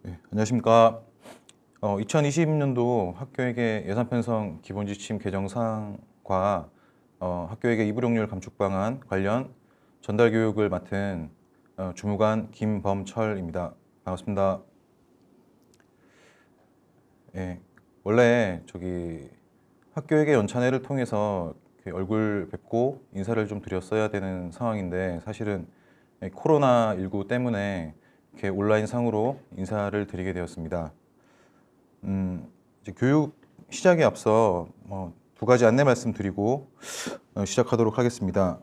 네, 안녕하십니까. 2020년도 학교에게 예산 편성 기본 지침 개정사항과 학교에게 이불용률 감축 방안 관련 전달 교육을 맡은 주무관 김범철입니다. 반갑습니다. 예, 원래 학교에게 연찬회를 통해서 이렇게 얼굴 뵙고 인사를 좀 드렸어야 되는 상황인데 사실은 코로나19 때문에 이렇게 온라인 상으로 인사를 드리게 되었습니다. 이제 교육 시작에 앞서 두 가지 안내 말씀드리고 시작하도록 하겠습니다.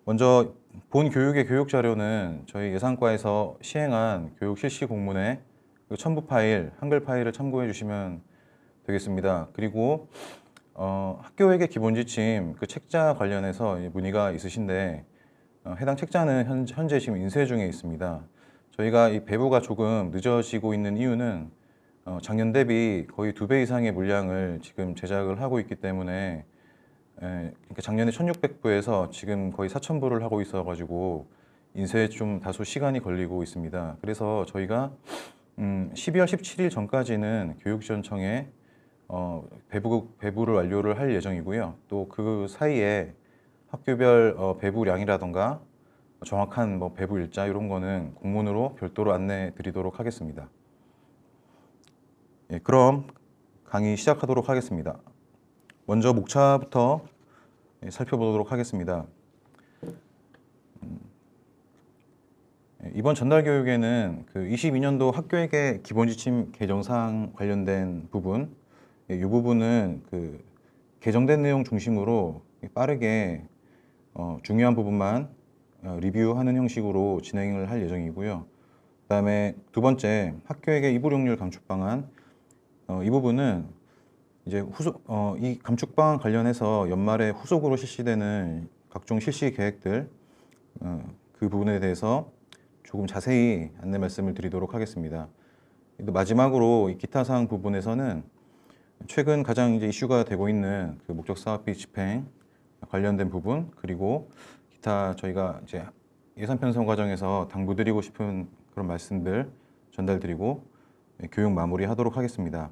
먼저 본 교육의 교육 자료는 저희 예산과에서 시행한 교육 실시 공문의 첨부 파일, 한글 파일을 참고해 주시면 되겠습니다. 그리고 학교에게 기본 지침 책자 관련해서 문의가 있으신데 해당 책자는 현재 지금 인쇄 중에 있습니다. 저희가 이 배부가 조금 늦어지고 있는 이유는 작년 대비 거의 2배 이상의 물량을 지금 제작을 하고 있기 때문에 그러니까 작년에 1600부에서 지금 거의 4000부를 하고 있어가지고 인쇄에 좀 다소 시간이 걸리고 있습니다. 그래서 저희가 12월 17일 전까지는 교육지원청에 배부를 완료를 할 예정이고요. 또 그 사이에 학교별 배부량이라던가 정확한 배부 일자 이런 거는 공문으로 별도로 안내 드리도록 하겠습니다. 예, 그럼 강의 시작하도록 하겠습니다. 먼저 목차부터 살펴보도록 하겠습니다. 이번 전달 교육에는 22년도 학교에게 기본 지침 개정사항 관련된 부분, 이 부분은 개정된 내용 중심으로 빠르게 중요한 부분만 리뷰하는 형식으로 진행을 할 예정이고요. 그다음에 두 번째, 학교에게 이불용률 감축 방안. 이 부분은 이제 이 감축 방안 관련해서 연말에 후속으로 실시되는 각종 실시 계획들, 그 부분에 대해서 조금 자세히 안내 말씀을 드리도록 하겠습니다. 마지막으로 이 기타 사항 부분에서는 최근 가장 이제 이슈가 되고 있는 목적 사업비 집행 관련된 부분, 그리고 기타 저희가 이제 예산 편성 과정에서 당부드리고 싶은 그런 말씀들 전달드리고 교육 마무리하도록 하겠습니다.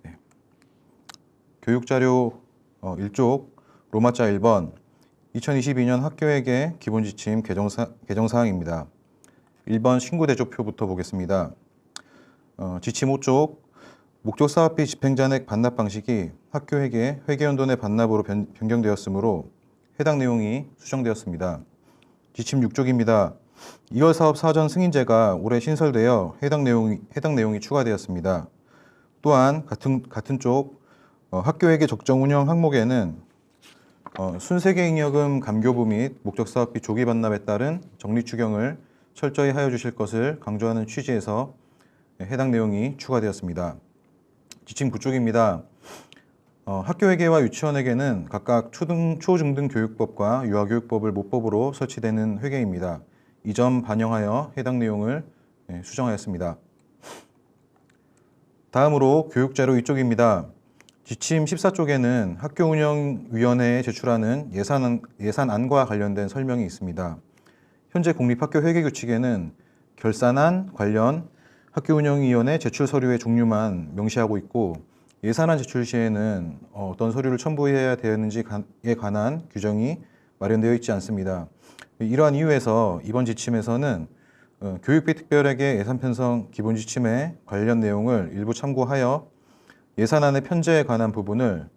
네. 교육 자료 1쪽 로마자 1번 2022년 학교에게 기본 지침 개정사항입니다. 1번 신고 대조표부터 보겠습니다. 지침 5쪽 목적 사업비 집행 잔액 반납 방식이 학교에게 회계연도 내 반납으로 변경되었으므로 해당 내용이 수정되었습니다. 지침 6쪽입니다. 2월 사업 사전 승인제가 올해 신설되어 해당 내용이 추가되었습니다. 또한 같은 쪽 학교에게 적정 운영 항목에는 순세계잉여금 감교부 및 목적사업비 조기 반납에 따른 적립 추경을 철저히 하여 주실 것을 강조하는 취지에서 해당 내용이 추가되었습니다. 지침 9쪽입니다. 학교회계와 유치원에게는 각각 초중등 교육법과 유아교육법을 모법으로 설치되는 회계입니다. 이 점 반영하여 해당 내용을 수정하였습니다. 다음으로 교육자료 2쪽입니다. 지침 14쪽에는 학교운영위원회에 제출하는 예산안과 관련된 설명이 있습니다. 현재 공립학교회계규칙에는 결산안 관련 학교운영위원회 제출 서류의 종류만 명시하고 있고 예산안 제출 시에는 어떤 서류를 첨부해야 되는지에 관한 규정이 마련되어 있지 않습니다. 이러한 이유에서 이번 지침에서는 교육비 특별회계 예산 편성 기본 지침에 관련 내용을 일부 참고하여 예산안의 편제에 관한 부분을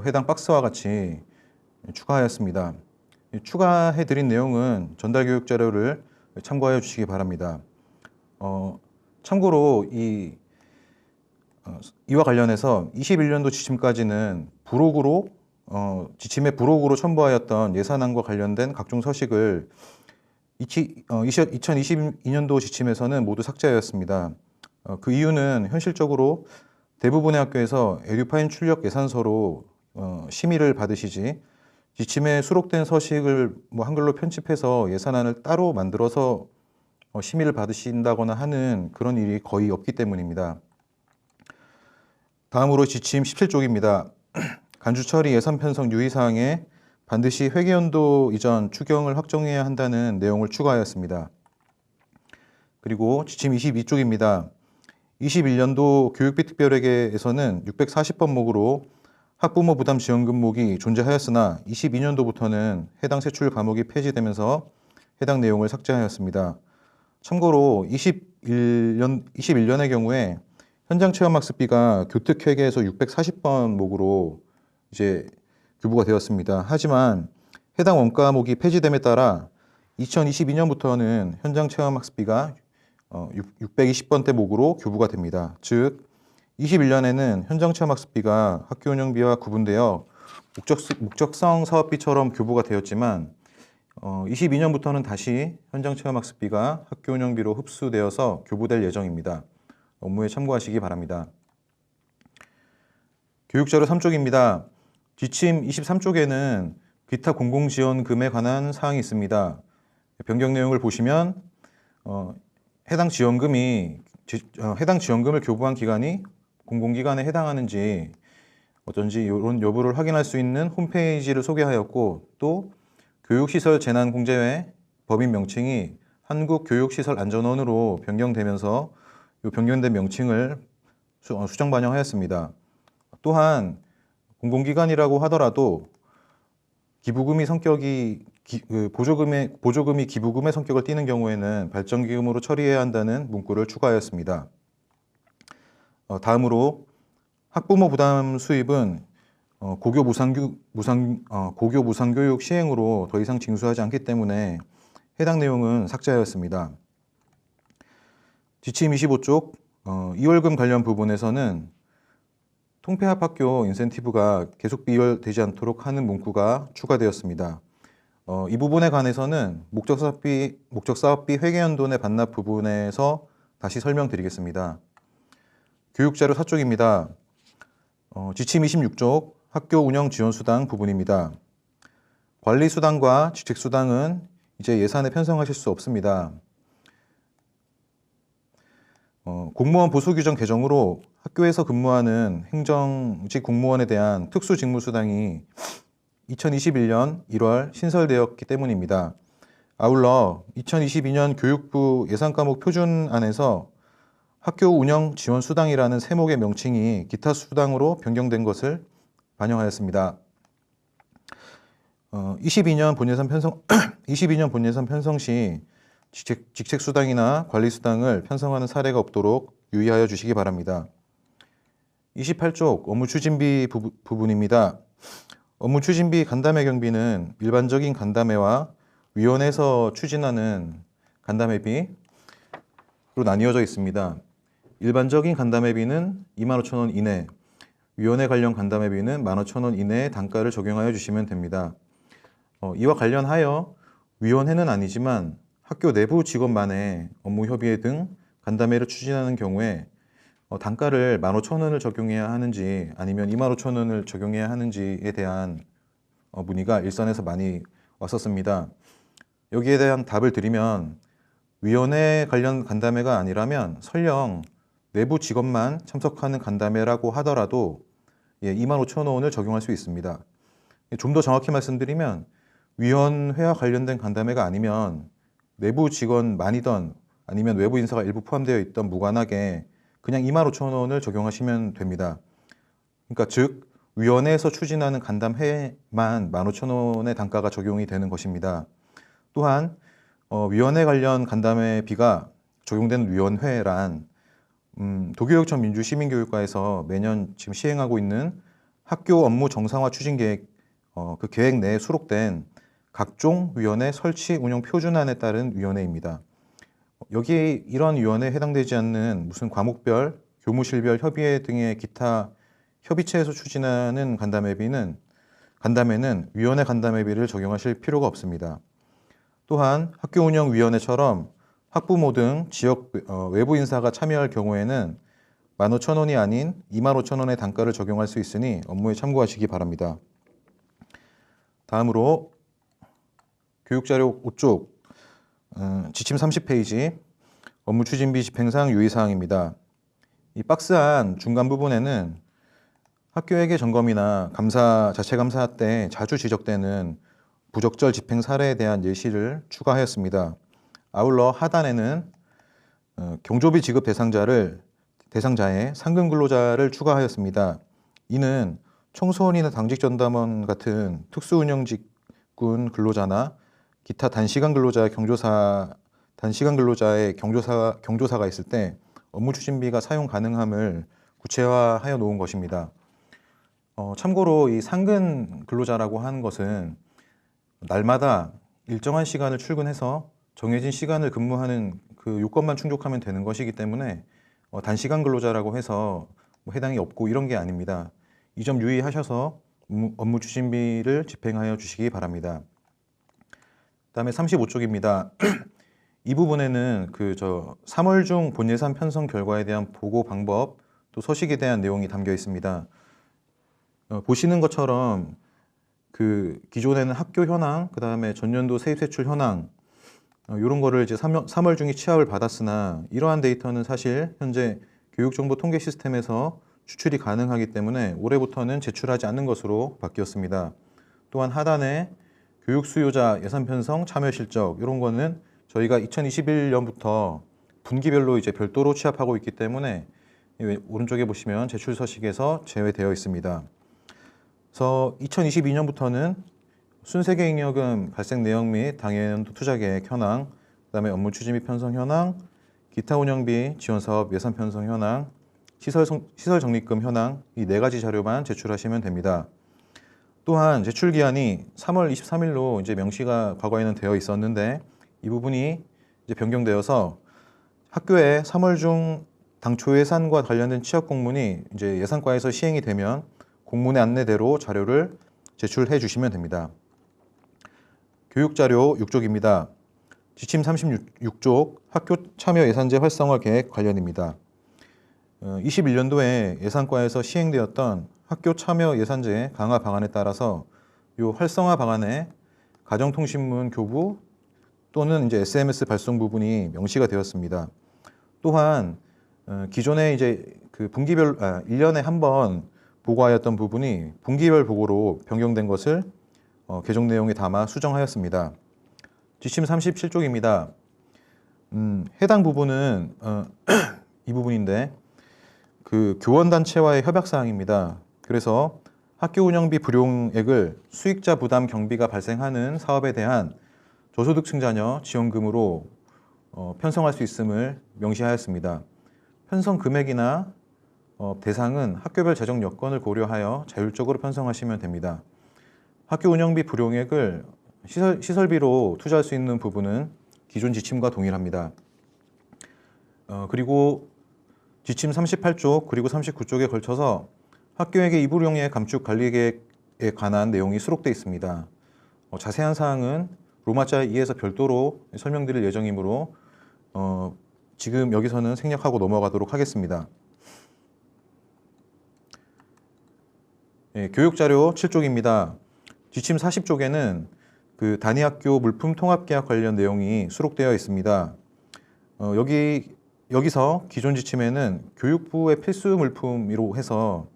해당 박스와 같이 추가하였습니다. 추가해드린 내용은 전달 교육 자료를 참고하여 주시기 바랍니다. 참고로 이와 관련해서 21년도 지침까지는 지침의 부록으로 첨부하였던 예산안과 관련된 각종 서식을 2022년도 지침에서는 모두 삭제하였습니다. 그 이유는 현실적으로 대부분의 학교에서 에듀파인 출력 예산서로 심의를 받으시지 지침에 수록된 서식을 한글로 편집해서 예산안을 따로 만들어서 심의를 받으신다거나 하는 그런 일이 거의 없기 때문입니다. 다음으로 지침 17쪽입니다. 간주처리 예산 편성 유의사항에 반드시 회계연도 이전 추경을 확정해야 한다는 내용을 추가하였습니다. 그리고 지침 22쪽입니다. 21년도 교육비 특별회계에서는 640번목으로 학부모 부담 지원금목이 존재하였으나 22년도부터는 해당 세출 과목이 폐지되면서 해당 내용을 삭제하였습니다. 참고로 21년의 경우에 현장 체험 학습비가 교특회계에서 640번목으로 이제 교부가 되었습니다. 하지만 해당 원과목이 폐지됨에 따라 2022년부터는 현장 체험 학습비가 620번대 목으로 교부가 됩니다. 즉 21년에는 현장 체험 학습비가 학교 운영비와 구분되어 목적성 사업비처럼 교부가 되었지만 22년부터는 다시 현장 체험 학습비가 학교 운영비로 흡수되어서 교부될 예정입니다. 업무에 참고하시기 바랍니다. 교육자료 3쪽입니다. 지침 23쪽에는 기타 공공지원금에 관한 사항이 있습니다. 변경 내용을 보시면 해당 지원금을 교부한 기관이 공공기관에 해당하는지 어쩐지 이런 여부를 확인할 수 있는 홈페이지를 소개하였고, 또 교육시설 재난공제회 법인 명칭이 한국교육시설안전원으로 변경되면서 이 변경된 명칭을 수정 반영하였습니다. 또한 공공기관이라고 하더라도 기부금이 성격이 보조금이 기부금의 성격을 띠는 경우에는 발전기금으로 처리해야 한다는 문구를 추가하였습니다. 다음으로 학부모 부담 수입은 고교 무상교육 시행으로 더 이상 징수하지 않기 때문에 해당 내용은 삭제하였습니다. 지침 25쪽 이월금 관련 부분에서는 통폐합학교 인센티브가 계속 비월되지 않도록 하는 문구가 추가되었습니다. 이 부분에 관해서는 목적사업비 회계연도내 반납 부분에서 다시 설명드리겠습니다. 교육자료 4쪽입니다. 지침 26쪽 학교 운영 지원수당 부분입니다. 관리수당과 직책수당은 이제 예산에 편성하실 수 없습니다. 공무원 보수규정 개정으로 학교에서 근무하는 행정직 공무원에 대한 특수직무수당이 2021년 1월 신설되었기 때문입니다. 아울러 2022년 교육부 예산과목 표준안에서 학교 운영 지원수당이라는 세목의 명칭이 기타 수당으로 변경된 것을 반영하였습니다. 22년 본예산 편성 시 직책수당이나 관리수당을 편성하는 사례가 없도록 유의하여 주시기 바랍니다. 28쪽 업무추진비 부분입니다. 업무추진비 간담회 경비는 일반적인 간담회와 위원회에서 추진하는 간담회비로 나뉘어져 있습니다. 일반적인 간담회비는 25,000원 이내, 위원회 관련 간담회비는 15,000원 이내의 단가를 적용하여 주시면 됩니다. 이와 관련하여 위원회는 아니지만 학교 내부 직원만의 업무 협의회 등 간담회를 추진하는 경우에 단가를 15,000원을 적용해야 하는지 아니면 25,000원을 적용해야 하는지에 대한 문의가 일선에서 많이 왔었습니다. 여기에 대한 답을 드리면 위원회 관련 간담회가 아니라면 설령 내부 직원만 참석하는 간담회라고 하더라도 25,000원을 적용할 수 있습니다. 좀 더 정확히 말씀드리면 위원회와 관련된 간담회가 아니면 내부 직원만이던 아니면 외부 인사가 일부 포함되어 있던 무관하게 그냥 25,000원을 적용하시면 됩니다. 그러니까 즉 위원회에서 추진하는 간담회만 15,000원의 단가가 적용이 되는 것입니다. 또한 위원회 관련 간담회비가 적용되는 위원회란 도교육청 민주시민교육과에서 매년 지금 시행하고 있는 학교 업무 정상화 추진 계획 그 계획 내에 수록된 각종 위원회 설치 운영 표준안에 따른 위원회입니다. 여기에 이런 위원회에 해당되지 않는 무슨 과목별, 교무실별 협의회 등의 기타 협의체에서 추진하는 간담회는 위원회 간담회비를 적용하실 필요가 없습니다. 또한 학교운영위원회처럼 학부모 등 지역 외부 인사가 참여할 경우에는 15,000원이 아닌 25,000원의 단가를 적용할 수 있으니 업무에 참고하시기 바랍니다. 다음으로 교육자료 5쪽 지침 30페이지 업무추진비 집행상 유의사항입니다. 이 박스안 중간 부분에는 학교회계 점검이나 자체 감사 때 자주 지적되는 부적절 집행 사례에 대한 예시를 추가하였습니다. 아울러 하단에는 경조비 지급 대상자에 상근 근로자를 추가하였습니다. 이는 청소원이나 당직 전담원 같은 특수운영직군 근로자나 기타 단시간 근로자의 경조사가 있을 때 업무 추진비가 사용 가능함을 구체화하여 놓은 것입니다. 참고로 이 상근 근로자라고 하는 것은 날마다 일정한 시간을 출근해서 정해진 시간을 근무하는 그 요건만 충족하면 되는 것이기 때문에 단시간 근로자라고 해서 뭐 해당이 없고 이런 게 아닙니다. 이 점 유의하셔서 업무 추진비를 집행하여 주시기 바랍니다. 그다음에 35쪽입니다. 이 부분에는 3월 중 본예산 편성 결과에 대한 보고 방법 또 서식에 대한 내용이 담겨 있습니다. 보시는 것처럼 그 기존에는 학교 현황, 그 다음에 전년도 세입세출 현황 이런 거를 이제 3월 중에 취합을 받았으나 이러한 데이터는 사실 현재 교육정보 통계 시스템에서 추출이 가능하기 때문에 올해부터는 제출하지 않는 것으로 바뀌었습니다. 또한 하단에 교육 수요자 예산 편성 참여 실적 이런 거는 저희가 2021년부터 분기별로 이제 별도로 취합하고 있기 때문에 오른쪽에 보시면 제출 서식에서 제외되어 있습니다. 그래서 2022년부터는 순세계 잉여금 발생 내역 및 당해연도 투자계획 현황, 그다음에 업무 추진비 편성 현황, 기타 운영비 지원 사업 예산 편성 현황, 시설 적립금 현황 이 4가지 자료만 제출하시면 됩니다. 또한 제출 기한이 3월 23일로 이제 명시가 과거에는 되어 있었는데 이 부분이 이제 변경되어서 학교에 3월 중 당초 예산과 관련된 취업 공문이 이제 예산과에서 시행이 되면 공문의 안내대로 자료를 제출해 주시면 됩니다. 교육자료 6쪽입니다. 지침 36쪽 학교 참여 예산제 활성화 계획 관련입니다. 21년도에 예산과에서 시행되었던 학교 참여 예산제 강화 방안에 따라서 이 활성화 방안에 가정통신문 교부 또는 이제 SMS 발송 부분이 명시가 되었습니다. 또한 기존에 이제 그 1년에 한 번 보고하였던 부분이 분기별 보고로 변경된 것을 개정 내용에 담아 수정하였습니다. 지침 37쪽입니다. 해당 부분은 이 부분인데 그 교원단체와의 협약사항입니다. 그래서 학교 운영비 불용액을 수익자 부담 경비가 발생하는 사업에 대한 저소득층 자녀 지원금으로 편성할 수 있음을 명시하였습니다. 편성 금액이나 대상은 학교별 재정 여건을 고려하여 자율적으로 편성하시면 됩니다. 학교 운영비 불용액을 시설비로 투자할 수 있는 부분은 기존 지침과 동일합니다. 그리고 지침 38쪽 그리고 39쪽에 걸쳐서 학교에게 이불용액 감축 관리 계획에 관한 내용이 수록되어 있습니다. 자세한 사항은 로마자 2에서 별도로 설명드릴 예정이므로 지금 여기서는 생략하고 넘어가도록 하겠습니다. 교육자료 7쪽입니다. 지침 40쪽에는 그 단위학교 물품 통합계약 관련 내용이 수록되어 있습니다. 여기서 기존 지침에는 교육부의 필수 물품으로 해서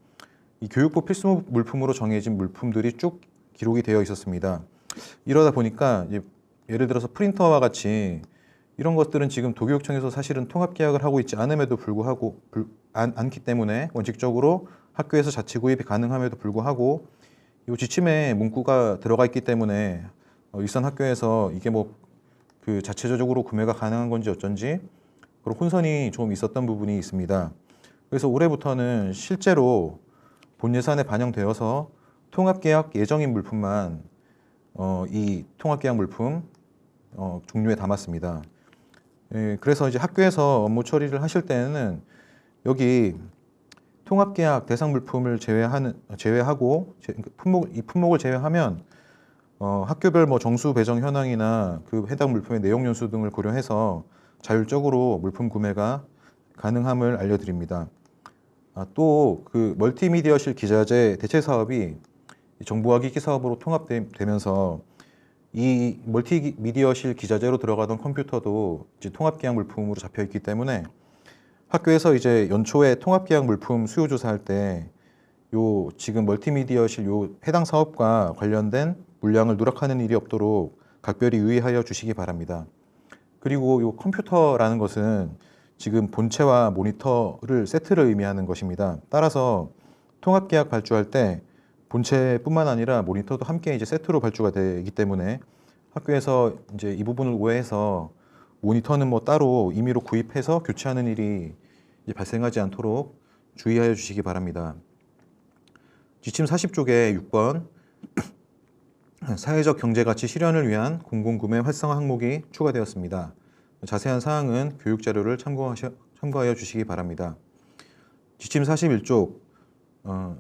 이 교육부 필수 물품으로 정해진 물품들이 쭉 기록이 되어 있었습니다. 이러다 보니까 예를 들어서 프린터와 같이 이런 것들은 지금 도교육청에서 사실은 통합계약을 하고 있지 않음에도 불구하고 않기 때문에 원칙적으로 학교에서 자체 구입이 가능함에도 불구하고 이 지침에 문구가 들어가 있기 때문에 일선 학교에서 이게 뭐 그 자체적으로 구매가 가능한 건지 어쩐지 그런 혼선이 좀 있었던 부분이 있습니다. 그래서 올해부터는 실제로 본 예산에 반영되어서 통합계약 예정인 물품만 이 통합계약 물품 종류에 담았습니다. 그래서 이제 학교에서 업무 처리를 하실 때는 여기 통합계약 대상 물품을 제외하고 이 품목을 제외하면 학교별 뭐 정수 배정 현황이나 그 해당 물품의 내용 연수 등을 고려해서 자율적으로 물품 구매가 가능함을 알려드립니다. 또 그 멀티미디어실 기자재 대체 사업이 정보화 기기 사업으로 통합되면서 이 멀티미디어실 기자재로 들어가던 컴퓨터도 이제 통합계약 물품으로 잡혀 있기 때문에 학교에서 이제 연초에 통합계약 물품 수요 조사할 때 요 지금 멀티미디어실 요 해당 사업과 관련된 물량을 누락하는 일이 없도록 각별히 유의하여 주시기 바랍니다. 그리고 요 컴퓨터라는 것은 지금 본체와 모니터를 세트를 의미하는 것입니다. 따라서 통합계약 발주할 때 본체뿐만 아니라 모니터도 함께 이제 세트로 발주가 되기 때문에 학교에서 이제 이 부분을 오해해서 모니터는 뭐 따로 임의로 구입해서 교체하는 일이 이제 발생하지 않도록 주의하여 주시기 바랍니다. 지침 40쪽에 6번 사회적 경제가치 실현을 위한 공공구매 활성화 항목이 추가되었습니다. 자세한 사항은 교육자료를 참고하여 주시기 바랍니다. 지침 41쪽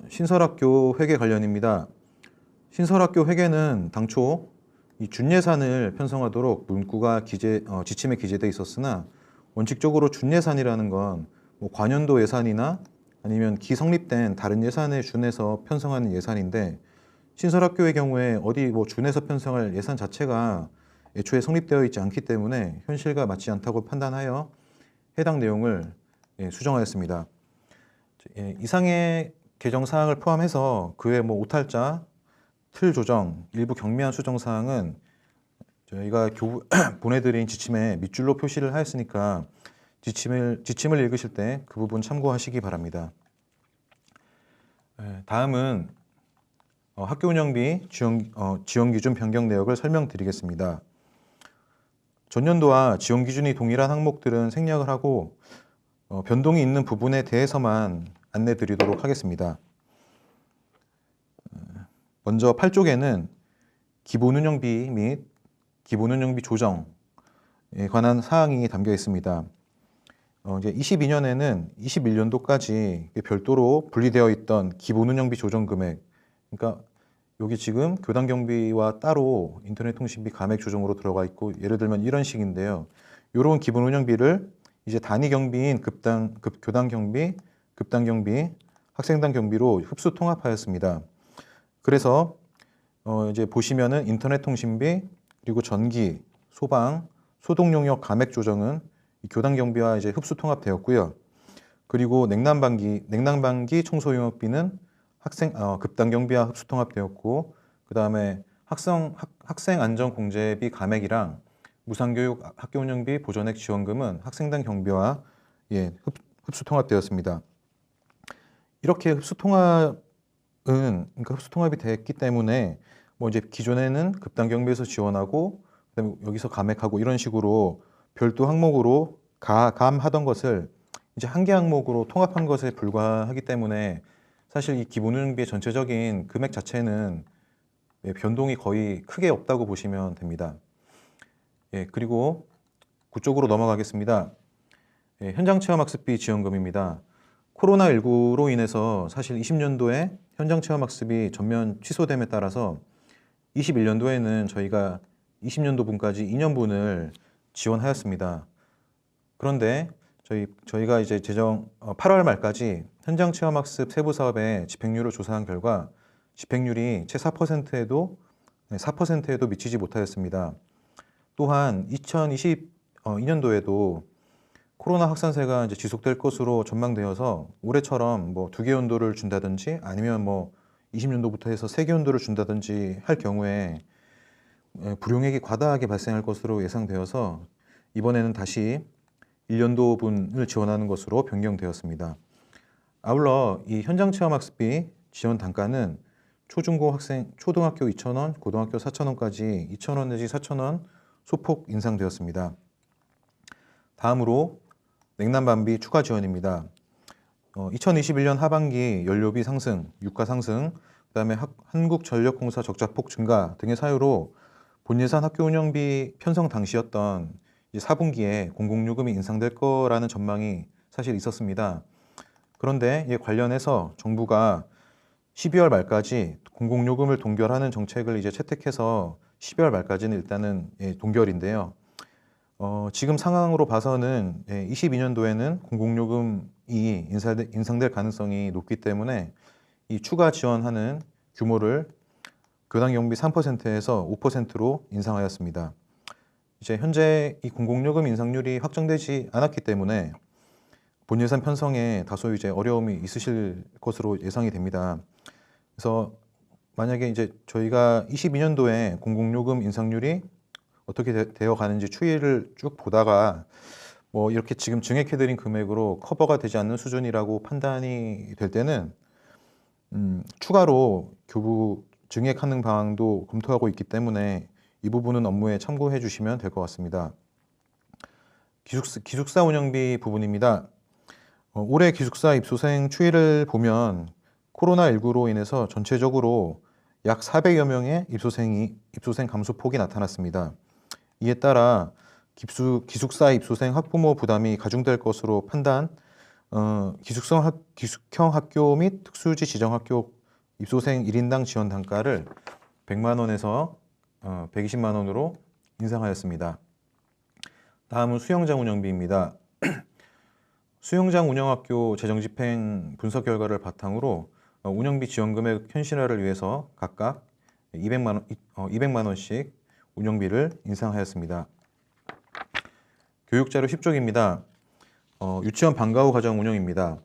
신설학교 회계 관련입니다. 신설학교 회계는 당초 이 준예산을 편성하도록 문구가 지침에 기재되어 있었으나 원칙적으로 준예산이라는 건 뭐 관연도 예산이나 아니면 기성립된 다른 예산에 준해서 편성하는 예산인데 신설학교의 경우에 어디 뭐 준해서 편성할 예산 자체가 애초에 성립되어 있지 않기 때문에 현실과 맞지 않다고 판단하여 해당 내용을 수정하였습니다. 이상의 개정 사항을 포함해서 그 외 뭐 오탈자, 틀 조정, 일부 경미한 수정 사항은 저희가 보내드린 지침에 밑줄로 표시를 하였으니까 지침을 읽으실 때 그 부분 참고하시기 바랍니다. 다음은 학교 운영비 지원 기준 변경 내역을 설명드리겠습니다. 전년도와 지원 기준이 동일한 항목들은 생략을 하고 변동이 있는 부분에 대해서만 안내 드리도록 하겠습니다. 먼저 8쪽에는 기본 운영비 및 기본 운영비 조정에 관한 사항이 담겨 있습니다. 이제 22년에는 21년도까지 별도로 분리되어 있던 기본 운영비 조정 금액, 그러니까 여기 지금 교당 경비와 따로 인터넷 통신비 감액 조정으로 들어가 있고 예를 들면 이런 식인데요. 이런 기본 운영비를 이제 단위 경비인 교당 경비, 급당 경비, 학생당 경비로 흡수 통합하였습니다. 그래서 이제 보시면은 인터넷 통신비 그리고 전기, 소방, 소독 용역 감액 조정은 이 교당 경비와 이제 흡수 통합되었고요. 그리고 냉난방기 청소 용역비는 급당 경비와 흡수 통합되었고, 그 다음에 학생 안전 공제비 감액이랑 무상교육 학교 운영비 보전액 지원금은 학생당 경비와 흡수 통합되었습니다. 이렇게 흡수 통합이 됐기 때문에 뭐 이제 기존에는 급당 경비에서 지원하고 그다음에 여기서 감액하고 이런 식으로 별도 항목으로 감하던 것을 이제 한 개 항목으로 통합한 것에 불과하기 때문에 사실 이 기본 운영비의 전체적인 금액 자체는 변동이 거의 크게 없다고 보시면 됩니다. 그리고 9쪽으로 넘어가겠습니다. 현장체험학습비 지원금입니다. 코로나19로 인해서 사실 20년도에 현장체험학습이 전면 취소됨에 따라서 21년도에는 저희가 20년도분까지 2년분을 지원하였습니다. 그런데 저희가 이제 8월 말까지 현장체험학습 세부사업의 집행률을 조사한 결과 집행률이 채 4%에도 미치지 못하였습니다. 또한 2022년도에도 코로나 확산세가 이제 지속될 것으로 전망되어서 올해처럼 뭐 2개 연도를 준다든지 아니면 뭐 20년도부터 해서 3개 연도를 준다든지 할 경우에 불용액이 과다하게 발생할 것으로 예상되어서 이번에는 다시 1년도분을 지원하는 것으로 변경되었습니다. 아울러 이 현장체험학습비 지원 단가는 초등학교 2,000원, 고등학교 4,000원까지 2,000원 내지 4,000원 소폭 인상되었습니다. 다음으로 냉난방비 추가 지원입니다. 2021년 하반기 연료비 상승, 유가 상승, 그다음에 한국전력공사 적자폭 증가 등의 사유로 본예산 학교 운영비 편성 당시였던 이제 4분기에 공공요금이 인상될 거라는 전망이 사실 있었습니다. 그런데 이에 관련해서 정부가 12월 말까지 공공요금을 동결하는 정책을 이제 채택해서 12월 말까지는 일단은 동결인데요. 지금 상황으로 봐서는 22년도에는 공공요금이 인상될 가능성이 높기 때문에 이 추가 지원하는 규모를 교당 경비 3%에서 5%로 인상하였습니다. 이제 현재 이 공공요금 인상률이 확정되지 않았기 때문에 본예산 편성에 다소 이제 어려움이 있으실 것으로 예상이 됩니다. 그래서 만약에 이제 저희가 22년도에 공공요금 인상률이 어떻게 되어 가는지 추이를 쭉 보다가 뭐 이렇게 지금 증액해드린 금액으로 커버가 되지 않는 수준이라고 판단이 될 때는 추가로 교부 증액하는 방안도 검토하고 있기 때문에 이 부분은 업무에 참고해 주시면 될 것 같습니다. 기숙사 운영비 부분입니다. 올해 기숙사 입소생 추이를 보면 코로나19로 인해서 전체적으로 약 400여 명의 입소생 감소폭이 나타났습니다. 이에 따라 기숙사 입소생 학부모 부담이 가중될 것으로 판단, 기숙형 학교 및 특수지 지정학교 입소생 1인당 지원 단가를 100만 원에서 120만 원으로 인상하였습니다. 다음은 수영장 운영비입니다. 수영장 운영학교 재정집행 분석 결과를 바탕으로 운영비 지원금액 현실화를 위해서 각각 200만 원씩 운영비를 인상하였습니다. 교육자료 10쪽입니다. 유치원 방과 후 과정 운영입니다.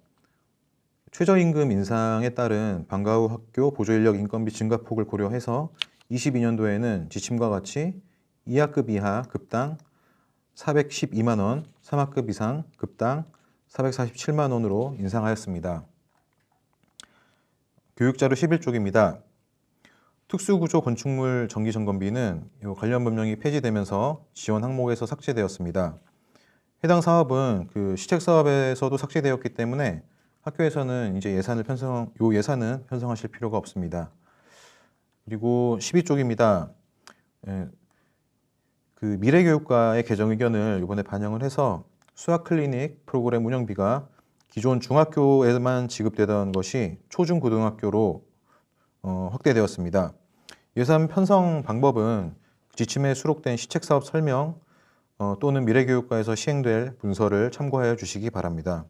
최저임금 인상에 따른 방과 후 학교 보조인력 인건비 증가폭을 고려해서 22년도에는 지침과 같이 2학급 이하 급당 412만 원, 3학급 이상 급당 447만 원으로 인상하였습니다. 교육자료 11쪽입니다. 특수구조 건축물 정기점검비는 관련 법령이 폐지되면서 지원 항목에서 삭제되었습니다. 해당 사업은 그 시책사업에서도 삭제되었기 때문에 학교에서는 이제 예산은 편성하실 필요가 없습니다. 그리고 12쪽입니다. 그 미래교육과의 개정 의견을 이번에 반영을 해서 수학 클리닉 프로그램 운영비가 기존 중학교에만 지급되던 것이 초중고등학교로 확대되었습니다. 예산 편성 방법은 지침에 수록된 시책사업 설명 또는 미래교육과에서 시행될 문서를 참고하여 주시기 바랍니다.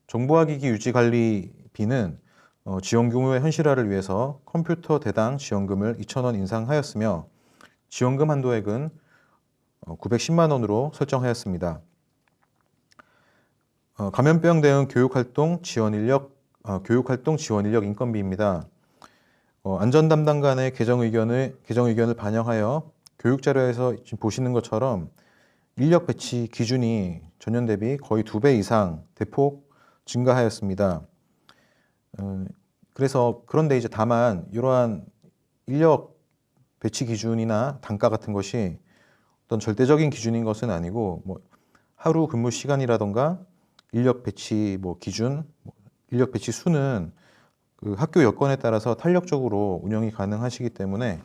정보화기기 유지관리비는 지원 규모의 현실화를 위해서 컴퓨터 대당 지원금을 2,000원 인상하였으며 지원금 한도액은 910만 원으로 설정하였습니다. 감염병 대응 교육활동 지원 인력 인건비입니다. 안전 담당 간의 개정 의견을 반영하여 교육 자료에서 지금 보시는 것처럼 인력 배치 기준이 전년 대비 거의 2배 이상 대폭 증가하였습니다. 그런데 이제 다만 이러한 인력 배치 기준이나 단가 같은 것이 어떤 절대적인 기준인 것은 아니고 뭐 하루 근무 시간이라던가 인력 배치 기준, 인력 배치 수는 그 학교 여건에 따라서 탄력적으로 운영이 가능하시기 때문에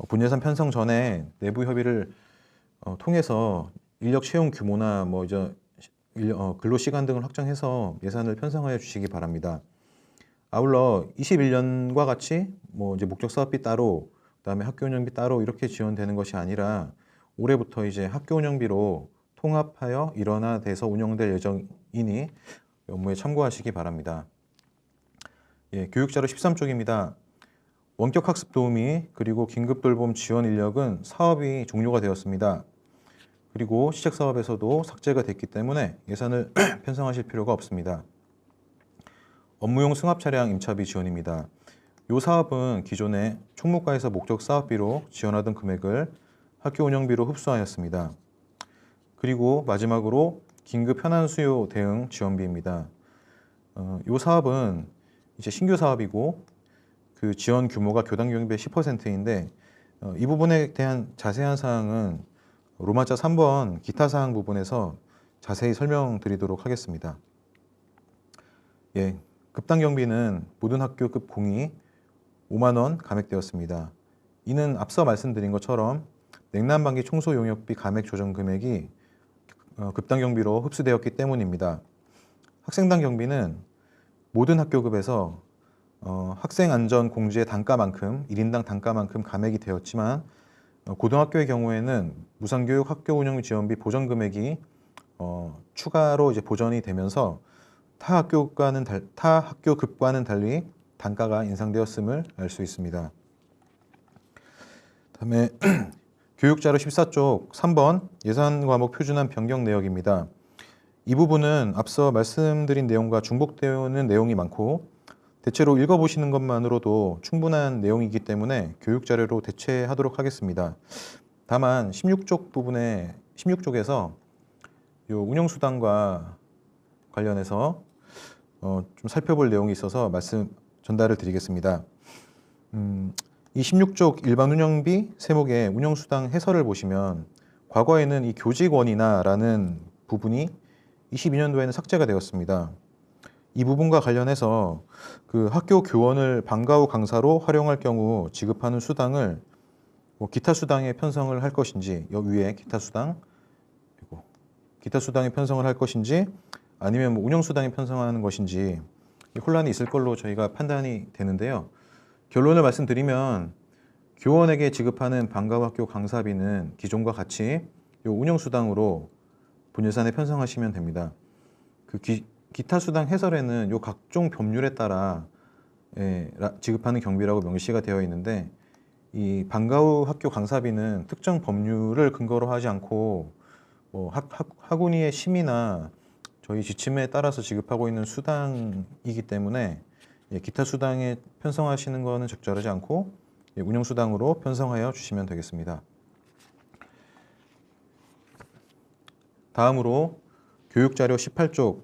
분예산 편성 전에 내부 협의를 통해서 인력 채용 규모나 근로 시간 등을 확정해서 예산을 편성하여 주시기 바랍니다. 아울러 21년과 같이 이제 목적 사업비 따로, 그다음에 학교 운영비 따로 이렇게 지원되는 것이 아니라 올해부터 이제 학교 운영비로 통합하여 일원화돼서 운영될 예정이니 업무에 참고하시기 바랍니다. 예, 교육자료 13쪽입니다. 원격학습 도우미 그리고 긴급돌봄 지원 인력은 사업이 종료가 되었습니다. 그리고 시책사업에서도 삭제가 됐기 때문에 예산을 편성하실 필요가 없습니다. 업무용 승합차량 임차비 지원입니다. 이 사업은 기존에 총무과에서 목적 사업비로 지원하던 금액을 학교 운영비로 흡수하였습니다. 그리고 마지막으로 긴급 현안 수요 대응 지원비입니다. 이 사업은 이제 신규 사업이고 그 지원 규모가 교당 경비의 10%인데 이 부분에 대한 자세한 사항은 로마자 3번 기타 사항 부분에서 자세히 설명드리도록 하겠습니다. 예, 급당 경비는 모든 학교급 공이 5만 원 감액되었습니다. 이는 앞서 말씀드린 것처럼 냉난방기 청소 용역비 감액 조정 금액이 급당 경비로 흡수되었기 때문입니다. 학생당 경비는 모든 학교급에서 학생 안전 공지의 단가만큼 1인당 단가만큼 감액이 되었지만 고등학교의 경우에는 무상교육 학교 운영 지원비 보전 금액이 추가로 이제 보전이 되면서 타 학교급과는 달리 단가가 인상되었음을 알 수 있습니다. 다음에 교육자료 14쪽 3번 예산 과목 표준안 변경 내역입니다. 이 부분은 앞서 말씀드린 내용과 중복되는 내용이 많고 대체로 읽어보시는 것만으로도 충분한 내용이기 때문에 교육자료로 대체하도록 하겠습니다. 다만 16쪽에서 요 운영수당과 관련해서 좀 살펴볼 내용이 있어서 말씀 전달을 드리겠습니다. 이 16쪽 일반 운영비 세목의 운영수당 해설을 보시면 과거에는 이 교직원이나라는 부분이 22년도에는 삭제가 되었습니다. 이 부분과 관련해서 그 학교 교원을 방과 후 강사로 활용할 경우 지급하는 수당을 뭐 기타 수당에 편성을 할 것인지, 여기 위에 기타 수당, 그리고 기타 수당에 편성을 할 것인지, 아니면 뭐 운영 수당에 편성하는 것인지 혼란이 있을 걸로 저희가 판단이 되는데요. 결론을 말씀드리면 교원에게 지급하는 방과 후 학교 강사비는 기존과 같이 요 운영 수당으로 본 예산에 편성하시면 됩니다. 그 기타 수당 해설에는 요 각종 법률에 따라 지급하는 경비라고 명시가 되어 있는데, 이 방과 후 학교 강사비는 특정 법률을 근거로 하지 않고 뭐 학운위의 심의나 저희 지침에 따라서 지급하고 있는 수당이기 때문에 기타 수당에 편성하시는 것은 적절하지 않고 운영 수당으로 편성하여 주시면 되겠습니다. 다음으로 교육자료 18쪽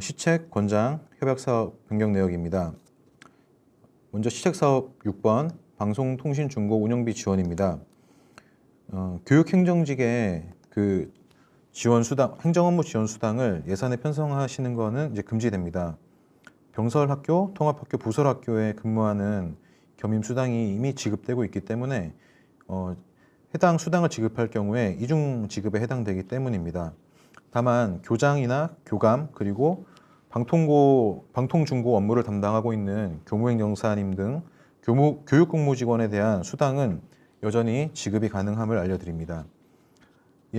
시책, 권장, 협약사업 변경 내역입니다. 먼저 시책사업 6번 방송통신중고 운영비 지원입니다. 교육행정직의 그 지원 수당, 행정업무 지원 수당을 예산에 편성하시는 것은 이제 금지됩니다. 병설학교, 통합학교, 부설학교에 근무하는 겸임 수당이 이미 지급되고 있기 때문에 해당 수당을 지급할 경우에 이중 지급에 해당되기 때문입니다. 다만 교장이나 교감, 그리고 방통중고 업무를 담당하고 있는 교무행정사님 등 교육공무직원에 대한 수당은 여전히 지급이 가능함을 알려드립니다.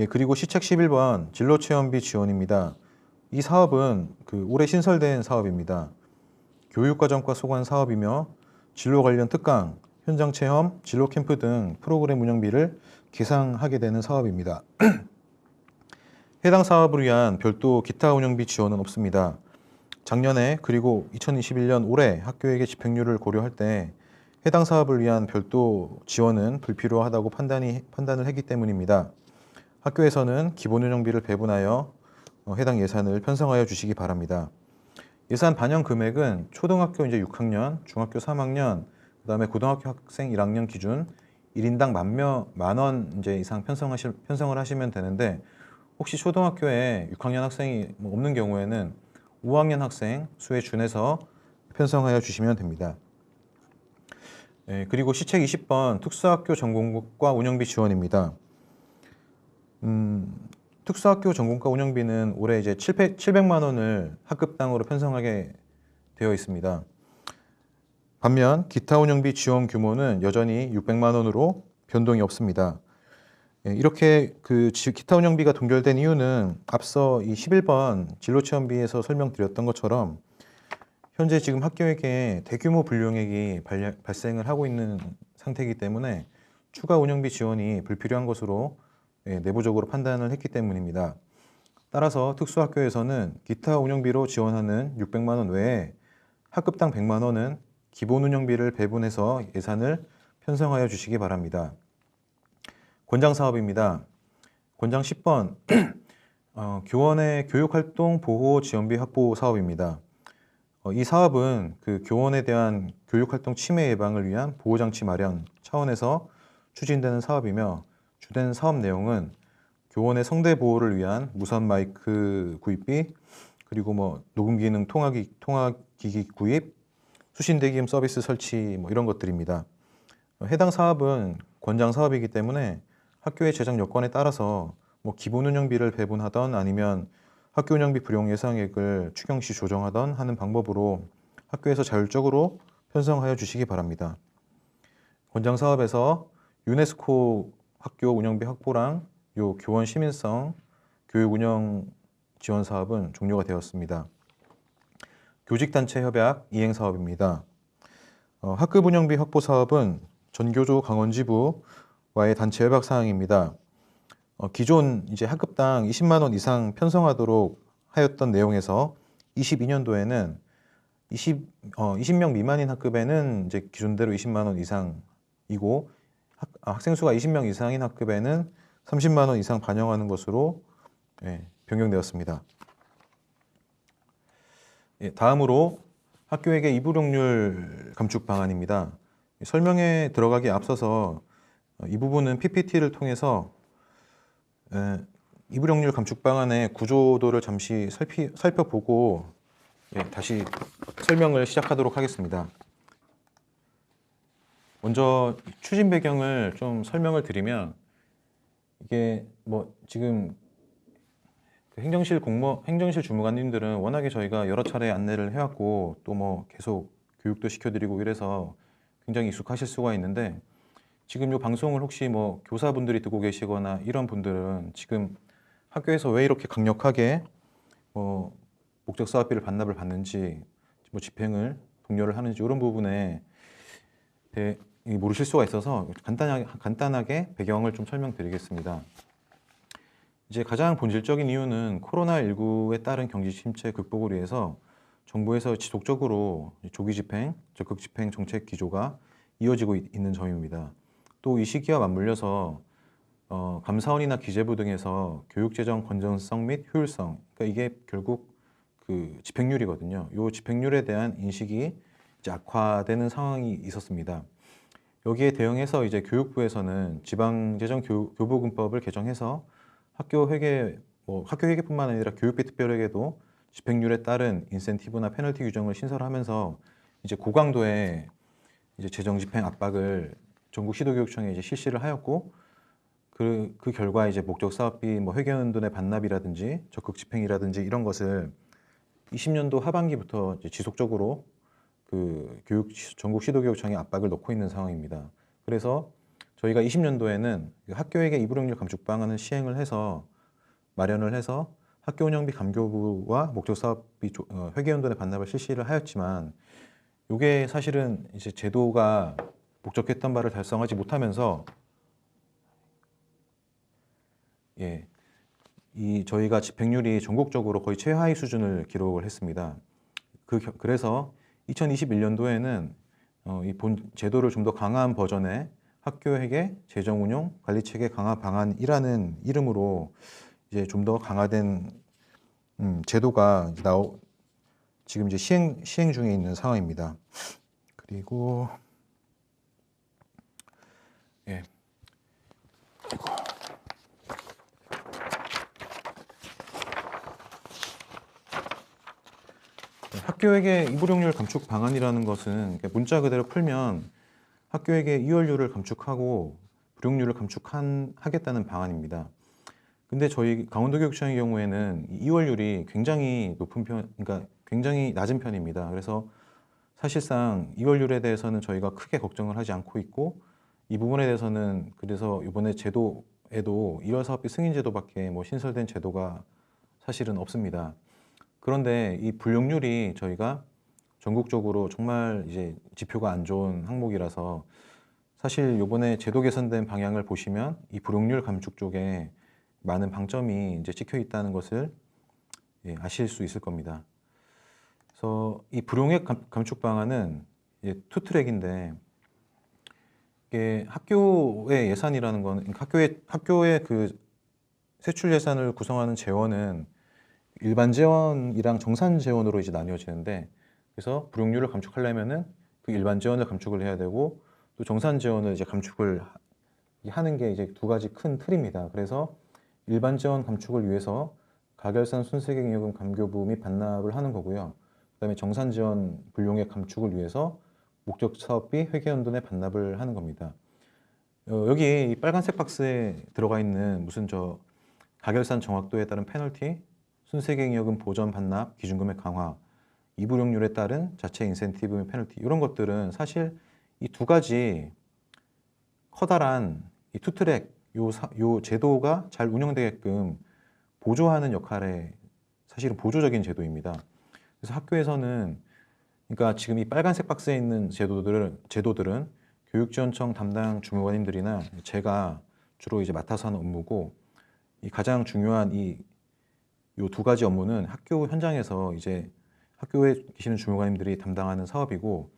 그리고 시책 11번 진로체험비 지원입니다. 이 사업은 올해 신설된 사업입니다. 교육과정과 소관 사업이며 진로 관련 특강, 현장 체험, 진로 캠프 등 프로그램 운영비를 계상하게 되는 사업입니다. 해당 사업을 위한 별도 기타 운영비 지원은 없습니다. 작년에 그리고 2021년 올해 학교에게 집행률을 고려할 때 해당 사업을 위한 별도 지원은 불필요하다고 판단을 했기 때문입니다. 학교에서는 기본 운영비를 배분하여 해당 예산을 편성하여 주시기 바랍니다. 예산 반영 금액은 초등학교 이제 6학년, 중학교 3학년, 그다음에 고등학교 학생 1학년 기준 1인당 만 원 이제 이상 편성을 하시면 되는데, 혹시 초등학교에 6학년 학생이 없는 경우에는 5학년 학생 수에 준해서 편성하여 주시면 됩니다. 그리고 시책 20번 특수학교 전공과 운영비 지원입니다. 특수학교 전공과 운영비는 올해 이제 700만 원을 학급당으로 편성하게 되어 있습니다. 반면 기타 운영비 지원 규모는 여전히 600만 원으로 변동이 없습니다. 이렇게 기타 운영비가 동결된 이유는 앞서 이 11번 진로체험비에서 설명드렸던 것처럼 현재 지금 학교에게 대규모 불용액이 발생을 하고 있는 상태이기 때문에 추가 운영비 지원이 불필요한 것으로 내부적으로 판단을 했기 때문입니다. 따라서 특수학교에서는 기타 운영비로 지원하는 600만 원 외에 학급당 100만 원은 기본 운영비를 배분해서 예산을 편성하여 주시기 바랍니다. 권장 사업입니다. 권장 10번 교원의 교육활동 보호 지원비 확보 사업입니다. 이 사업은 교원에 대한 교육활동 침해 예방을 위한 보호장치 마련 차원에서 추진되는 사업이며, 주된 사업 내용은 교원의 성대 보호를 위한 무선 마이크 구입비, 그리고 녹음 기능 통화기기 구입, 수신 대기음 서비스 설치 이런 것들입니다. 해당 사업은 권장 사업이기 때문에 학교의 재정 여건에 따라서 기본 운영비를 배분하던 아니면 학교 운영비 불용 예상액을 추경 시 조정하던 하는 방법으로 학교에서 자율적으로 편성하여 주시기 바랍니다. 권장 사업에서 유네스코 학교 운영비 확보랑 교원 시민성 교육 운영 지원 사업은 종료가 되었습니다. 교직단체 협약 이행 사업입니다. 학급 운영비 확보 사업은 전교조 강원지부와의 단체 협약 사항입니다. 기존 이제 학급당 20만 원 이상 편성하도록 하였던 내용에서 22년도에는 20명 미만인 학급에는 이제 기존대로 20만 원 이상이고, 학생 수가 20명 이상인 학급에는 30만 원 이상 반영하는 것으로 변경되었습니다. 예, 다음으로 학교에게 이불용률 감축 방안입니다. 설명에 들어가기 앞서서 이 부분은 PPT를 통해서 이불용률 감축 방안의 구조도를 잠시 살펴보고 다시 설명을 시작하도록 하겠습니다. 먼저 추진 배경을 좀 설명을 드리면, 이게 뭐 지금 그 행정실 주무관님들은 워낙에 저희가 여러 차례 안내를 해왔고 또 뭐 계속 교육도 시켜드리고 이래서 굉장히 익숙하실 수가 있는데, 지금 이 방송을 혹시 뭐 교사분들이 듣고 계시거나 이런 분들은 지금 학교에서 왜 이렇게 강력하게 목적 사업비를 반납을 받는지, 뭐 집행을 독려를 하는지 이런 부분에 대해 모르실 수가 있어서 간단하게 배경을 좀 설명드리겠습니다. 이제 가장 본질적인 이유는 코로나19에 따른 경제 침체 극복을 위해서 정부에서 지속적으로 조기 집행, 적극 집행 정책 기조가 이어지고 있는 점입니다. 또 이 시기와 맞물려서 감사원이나 기재부 등에서 교육재정 건전성 및 효율성, 그러니까 이게 결국 그 집행률이거든요. 이 집행률에 대한 인식이 이제 악화되는 상황이 있었습니다. 여기에 대응해서 이제 교육부에서는 지방재정교부금법을 개정해서 학교 회계뿐만 아니라 교육비 특별회계도 집행률에 따른 인센티브나 페널티 규정을 신설하면서 이제 고강도의 이제 재정 집행 압박을 전국 시도교육청에 이제 실시를 하였고, 그 결과 이제 목적 사업비 회계연도내 반납이라든지 적극 집행이라든지 이런 것을 20년도 하반기부터 이제 지속적으로 그 전국 시도교육청에 압박을 넣고 있는 상황입니다. 그래서 저희가 20년도에는 학교에게 이불용률 감축 방안을 마련을 해서 학교 운영비 감교부와 목적 사업비 회계연도내 반납을 실시를 하였지만, 이게 사실은 이제 제도가 목적했던 바를 달성하지 못하면서 저희가 집행률이 전국적으로 거의 최하위 수준을 기록을 했습니다. 그래서 2021년도에는 이 본 제도를 좀 더 강화한 버전의 학교회계 재정운용 관리체계 강화 방안이라는 이름으로 이제 좀 더 강화된 제도가 지금 이제 시행 중에 있는 상황입니다. 그리고 학교에게 이불용률 감축 방안이라는 것은 문자 그대로 풀면 학교에게 이월률을 감축하고 불용률을 감축하겠다는 방안입니다. 근데 저희 강원도교육청의 경우에는 이월률이 굉장히 그러니까 굉장히 낮은 편입니다. 그래서 사실상 이월률에 대해서는 저희가 크게 걱정을 하지 않고 있고, 이 부분에 대해서는 그래서 이번에 제도에도 이월사업비 승인제도밖에 신설된 제도가 사실은 없습니다. 그런데 이 불용률이 저희가 전국적으로 정말 이제 지표가 안 좋은 항목이라서, 사실 이번에 제도 개선된 방향을 보시면 이 불용률 감축 쪽에 많은 방점이 이제 찍혀 있다는 것을 아실 수 있을 겁니다. 그래서 이 불용액 감축 방안은 투트랙인데, 이게 학교의 예산이라는 건 학교의 그 세출 예산을 구성하는 재원은 일반 재원이랑 정산 재원으로 이제 나뉘어지는데, 그래서 불용률을 감축하려면은 그 일반 재원을 감축을 해야 되고 또 정산 재원을 이제 감축을 하는 게 이제 두 가지 큰 틀입니다. 그래서 일반 재원 감축을 위해서 가결산 순세경여금 감교부 및 반납을 하는 거고요. 그다음에 정산 재원 불용액 감축을 위해서 목적 사업비 회계연도 내 반납을 하는 겁니다. 여기 이 빨간색 박스에 들어가 있는 무슨 가결산 정확도에 따른 페널티, 순세경여금 보전 반납 기준금액 강화, 이불용률에 따른 자체 인센티브 및 페널티, 이런 것들은 사실 이 두 가지 커다란 이 투트랙 요 제도가 잘 운영되게끔 보조하는 역할의 사실은 보조적인 제도입니다. 그래서 학교에서는, 그러니까 지금 이 빨간색 박스에 있는 제도들은 교육지원청 담당 주무관님들이나 제가 주로 이제 맡아서 하는 업무고, 이 가장 중요한 요 두 가지 업무는 학교 현장에서 이제 학교에 계시는 주무관님들이 담당하는 사업이고,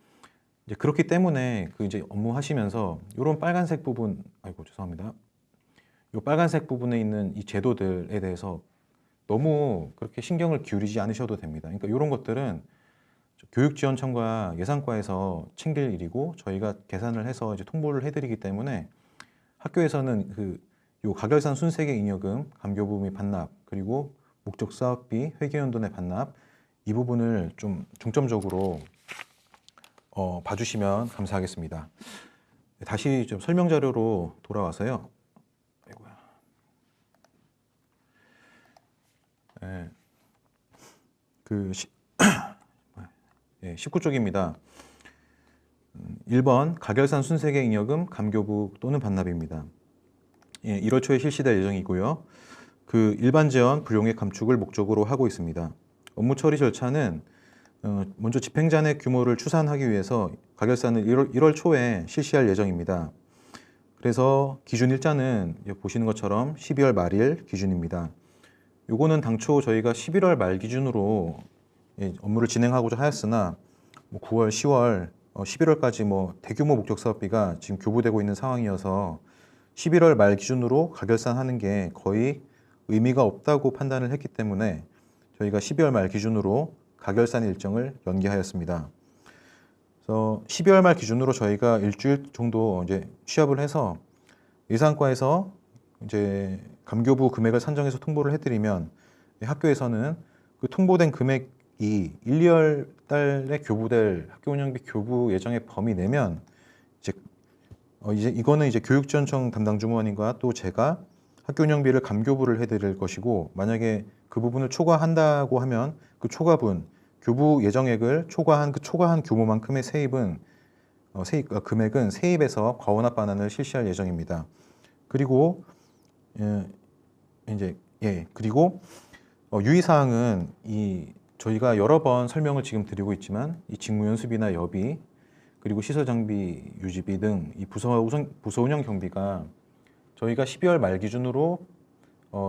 이제 그렇기 때문에 그 이제 업무 하시면서 이런 빨간색 부분, 요 빨간색 부분에 있는 이 제도들에 대해서 너무 그렇게 신경을 기울이지 않으셔도 됩니다. 그러니까 이런 것들은 교육지원청과 예산과에서 챙길 일이고 저희가 계산을 해서 이제 통보를 해드리기 때문에 학교에서는 요 가결산 순세계 잉여금, 감교부 및 반납, 그리고 목적 사업비, 회계연돈의 반납 이 부분을 좀 중점적으로 봐주시면 감사하겠습니다. 다시 좀 설명 자료로 돌아와서요. 아이고야. 네. 19쪽입니다. 1번 가결산 순세계 잉여금 감교부 또는 반납입니다. 1월 초에 실시될 예정이고요. 일반 재원 불용액 감축을 목적으로 하고 있습니다. 업무 처리 절차는 먼저 집행잔액 규모를 추산하기 위해서 가결산을 1월 초에 실시할 예정입니다. 그래서 기준 일자는 보시는 것처럼 12월 말일 기준입니다. 요거는 당초 저희가 11월 말 기준으로 업무를 진행하고자 하였으나 9월, 10월, 11월까지 대규모 목적 사업비가 지금 교부되고 있는 상황이어서 11월 말 기준으로 가결산하는 게 거의 의미가 없다고 판단을 했기 때문에 저희가 12월 말 기준으로 가결산 일정을 연기하였습니다. 그래서 12월 말 기준으로 저희가 일주일 정도 이제 취합을 해서 예산과에서 이제 감교부 금액을 산정해서 통보를 해드리면 학교에서는 그 통보된 금액이 1, 2월 달에 교부될 학교 운영비 교부 예정의 범위 내면 이제 이거는 이제 교육지원청 담당 주무관님과 또 제가 학교 운영비를 감교부를 해드릴 것이고, 만약에 그 부분을 초과한다고 하면 그 초과분 교부 예정액을 초과한 그 초과한 규모만큼의 세입은 금액은 세입에서 과원합 반환을 실시할 예정입니다. 그리고 그리고 유의사항은 저희가 여러 번 설명을 지금 드리고 있지만 이 직무연수비나 여비 그리고 시설장비 유지비 등 이 부서 운영 경비가 저희가 12월 말 기준으로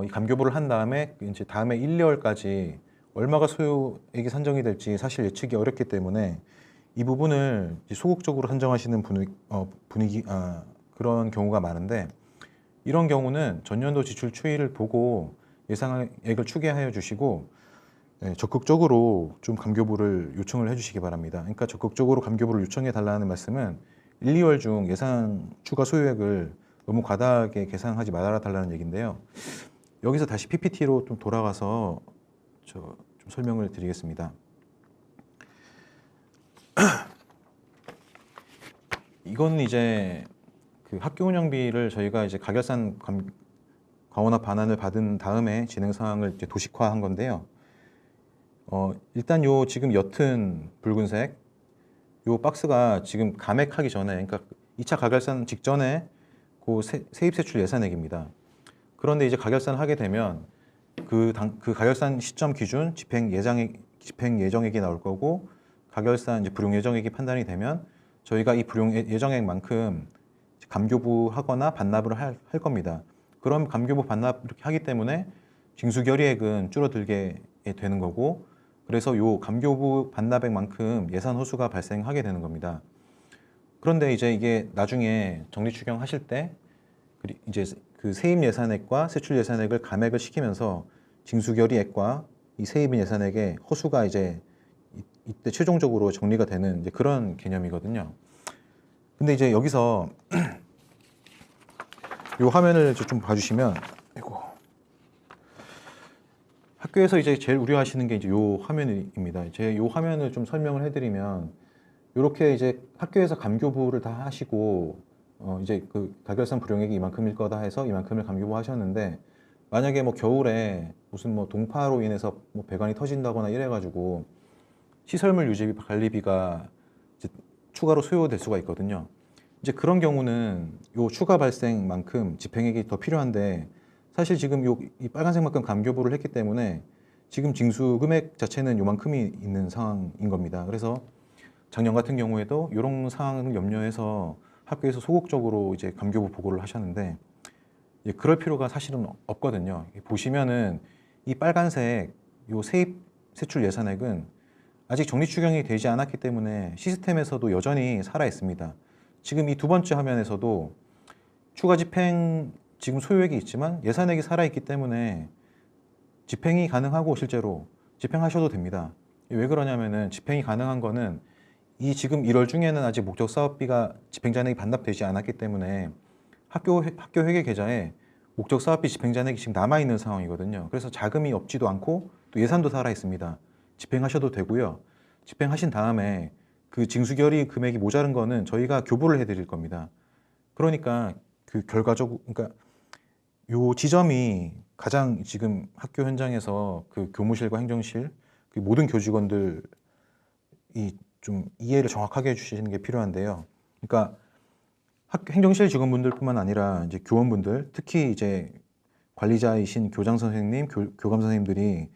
이 감교부를 한 다음에 이제 다음에 1, 2월까지 얼마가 소요액이 산정이 될지 사실 예측이 어렵기 때문에 이 부분을 소극적으로 산정하시는 그런 경우가 많은데, 이런 경우는 전년도 지출 추이를 보고 예상액을 추계하여 주시고 적극적으로 좀 감교부를 요청을 해주시기 바랍니다. 그러니까 적극적으로 감교부를 요청해 달라는 말씀은 1, 2월 중 예상 추가 소요액을 너무 과다하게 계산하지 말아 달라는 얘기인데요. 여기서 다시 PPT로 좀 돌아가서 좀 설명을 드리겠습니다. 이건 이제 학교 운영비를 저희가 이제 가결산 과원합 반환을 받은 다음에 진행 사항을 이제 도식화한 건데요. 일단 지금 옅은 붉은색 요 박스가 지금 감액하기 전에, 그러니까 2차 가결산 직전에 세입 세출 예산액입니다. 그런데 이제 가결산을 하게 되면 그 가결산 시점 기준 집행 예정액이 나올 거고, 가결산 이제 불용 예정액이 판단이 되면 저희가 이 불용 예정액만큼 감교부 하거나 반납을 할 겁니다. 그럼 감교부 반납 이렇게 하기 때문에 징수결의액은 줄어들게 되는 거고, 그래서 요 감교부 반납액만큼 예산 호수가 발생하게 되는 겁니다. 그런데 이제 이게 나중에 정리 추경하실 때 이제 그 세입 예산액과 세출 예산액을 감액을 시키면서 징수결의액과 이 세입 예산액의 호수가 이제 이때 최종적으로 정리가 되는 이제 그런 개념이거든요. 근데 이제 여기서 요 화면을 좀 봐주시면, 학교에서 이제 제일 우려하시는 게 이제 요 화면입니다. 이제 요 화면을 좀 설명을 해드리면, 이렇게 이제 학교에서 감교부를 다 하시고 이제 그 가결산 불용액이 이만큼일 거다 해서 이만큼을 감교부 하셨는데, 만약에 겨울에 무슨 동파로 인해서 배관이 터진다거나 이래가지고 시설물 유지비 관리비가 이제 추가로 소요될 수가 있거든요. 이제 그런 경우는 요 추가 발생만큼 집행액이 더 필요한데, 사실 지금 이 빨간색만큼 감교부를 했기 때문에 지금 징수 금액 자체는 요만큼이 있는 상황인 겁니다. 그래서 작년 같은 경우에도 이런 상황을 염려해서 학교에서 소극적으로 이제 감교부 보고를 하셨는데, 그럴 필요가 사실은 없거든요. 보시면은 이 빨간색 요 세입 세출 예산액은 아직 정리 추경이 되지 않았기 때문에 시스템에서도 여전히 살아 있습니다. 지금 이 두 번째 화면에서도 추가 집행 지금 소요액이 있지만 예산액이 살아 있기 때문에 집행이 가능하고 실제로 집행하셔도 됩니다. 왜 그러냐면은 집행이 가능한 거는 이 지금 1월 중에는 아직 목적 사업비가 집행 잔액이 반납되지 않았기 때문에 학교 회계 계좌에 목적 사업비 집행 잔액이 지금 남아 있는 상황이거든요. 그래서 자금이 없지도 않고 또 예산도 살아 있습니다. 집행하셔도 되고요. 집행하신 다음에 그 징수결의 금액이 모자른 거는 저희가 교부를 해드릴 겁니다. 그러니까 그 결과적으로 그러니까 요 지점이 가장 지금 학교 현장에서 그 교무실과 행정실 그 모든 교직원들이 좀 이해를 정확하게 해주시는 게 필요한데요. 그러니까 행정실 직원분들뿐만 아니라 이제 교원분들, 특히 이제 관리자이신 교장 선생님, 교감 선생님들이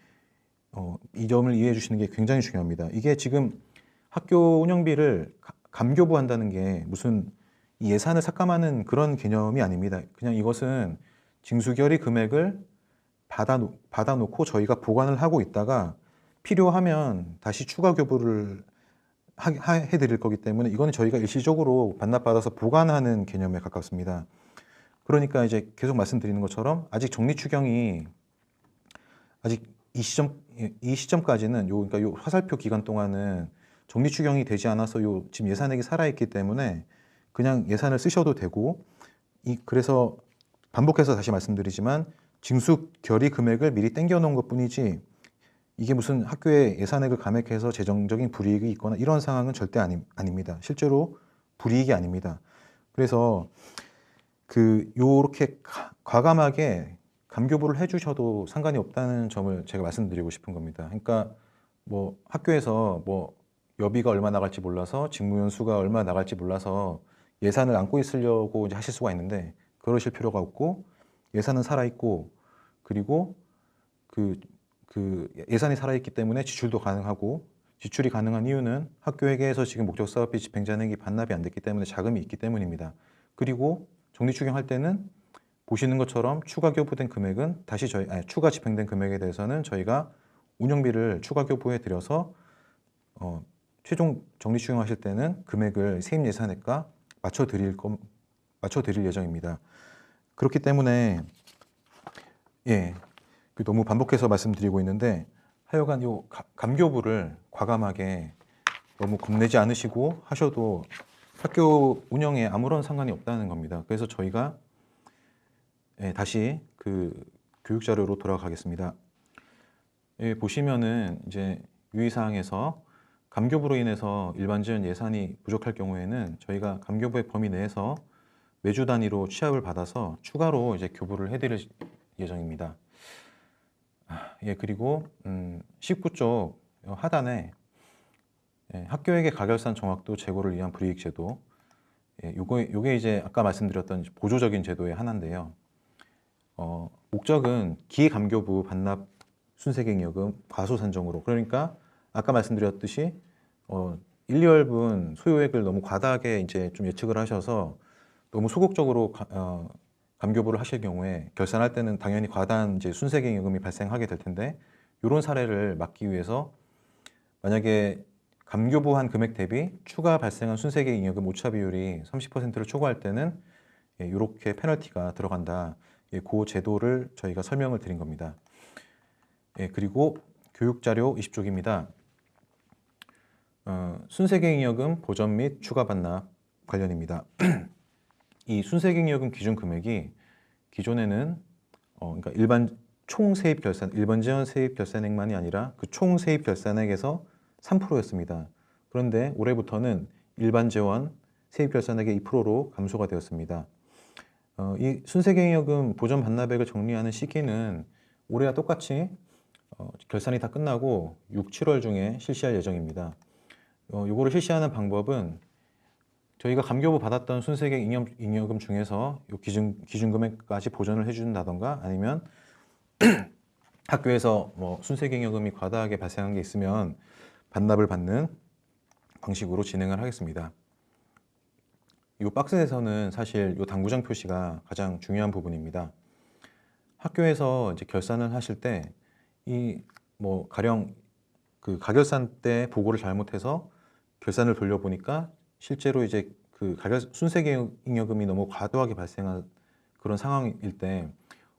이 점을 이해해 주시는 게 굉장히 중요합니다. 이게 지금 학교 운영비를 감교부 한다는 게 무슨 이 예산을 삭감하는 그런 개념이 아닙니다. 그냥 이것은 징수결의 금액을 받아놓고 저희가 보관을 하고 있다가 필요하면 다시 추가 교부를 해드릴 거기 때문에 이거는 저희가 일시적으로 반납받아서 보관하는 개념에 가깝습니다. 그러니까 이제 계속 말씀드리는 것처럼 아직 정리 추경이 아직 이 시점까지는 그러니까 요 화살표 기간 동안은 정리 추경이 되지 않아서 지금 예산액이 살아있기 때문에 그냥 예산을 쓰셔도 되고 그래서 반복해서 다시 말씀드리지만 징수 결의 금액을 미리 땡겨 놓은 것뿐이지 이게 무슨 학교의 예산액을 감액해서 재정적인 불이익이 있거나 이런 상황은 절대 아닙니다. 실제로 불이익이 아닙니다. 그래서 요렇게 과감하게 감교부를 해주셔도 상관이 없다는 점을 제가 말씀드리고 싶은 겁니다. 그러니까 뭐 학교에서 뭐 여비가 얼마 나갈지 몰라서 직무연 수가 얼마 나갈지 몰라서 예산을 안고 있으려고 이제 하실 수가 있는데 그러실 필요가 없고 예산은 살아있고 그리고 그 예산이 살아있기 때문에 지출도 가능하고 지출이 가능한 이유는 학교 회계에서 지금 목적 사업비 집행 잔액이 반납이 안 됐기 때문에 자금이 있기 때문입니다. 그리고 정리 추경할 때는 보시는 것처럼 추가 교부된 금액은 다시 추가 집행된 금액에 대해서는 저희가 운영비를 추가 교부해 드려서 최종 정리 추경하실 때는 금액을 세입 예산액과 맞춰 드릴 예정입니다. 그렇기 때문에 너무 반복해서 말씀드리고 있는데 하여간 요 감교부를 과감하게 너무 겁내지 않으시고 하셔도 학교 운영에 아무런 상관이 없다는 겁니다. 그래서 저희가 다시 그 교육 자료로 돌아가겠습니다. 보시면은 이제 유의사항에서 감교부로 인해서 일반 지원 예산이 부족할 경우에는 저희가 감교부의 범위 내에서 매주 단위로 취합을 받아서 추가로 이제 교부를 해드릴 예정입니다. 그리고 19쪽 하단에 학교에게 가결산 정확도 제고를 위한 불이익 제도 요게 이제 아까 말씀드렸던 보조적인 제도의 하나인데요. 목적은 기감교부 반납 순세경여금 과소 산정으로 그러니까 아까 말씀드렸듯이 1, 2월분 소요액을 너무 과다하게 이제 좀 예측을 하셔서 너무 소극적으로 감교부를 하실 경우에 결산할 때는 당연히 과다한 이제 순세경여금이 발생하게 될 텐데 이런 사례를 막기 위해서 만약에 감교부한 금액 대비 추가 발생한 순세경여금 오차 비율이 30%를 초과할 때는 이렇게 페널티가 들어간다. 그 제도를 저희가 설명을 드린 겁니다. 그리고 교육자료 20쪽입니다. 순세경여금 보전 및 추가 반납 관련입니다. 이 순세경여금 기준 금액이 기존에는 그러니까 일반 총 세입 결산, 일반 지원 세입 결산액만이 아니라 그 총 세입 결산액에서 3%였습니다. 그런데 올해부터는 일반 지원 세입 결산액의 2%로 감소가 되었습니다. 이 순세경여금 보전 반납액을 정리하는 시기는 올해와 똑같이 결산이 다 끝나고 6, 7월 중에 실시할 예정입니다. 요거를 실시하는 방법은 저희가 감교부 받았던 순세경 잉여금 중에서 요 기준 금액까지 보전을 해준다던가 아니면 학교에서 뭐 순세경여금이 과다하게 발생한 게 있으면 반납을 받는 방식으로 진행을 하겠습니다. 이 박스에서는 사실 이 당구장 표시가 가장 중요한 부분입니다. 학교에서 이제 결산을 하실 때 이 뭐 가령 그 가결산 때 보고를 잘못해서 결산을 돌려보니까 실제로 이제 그 순세경여금이 너무 과도하게 발생한 그런 상황일 때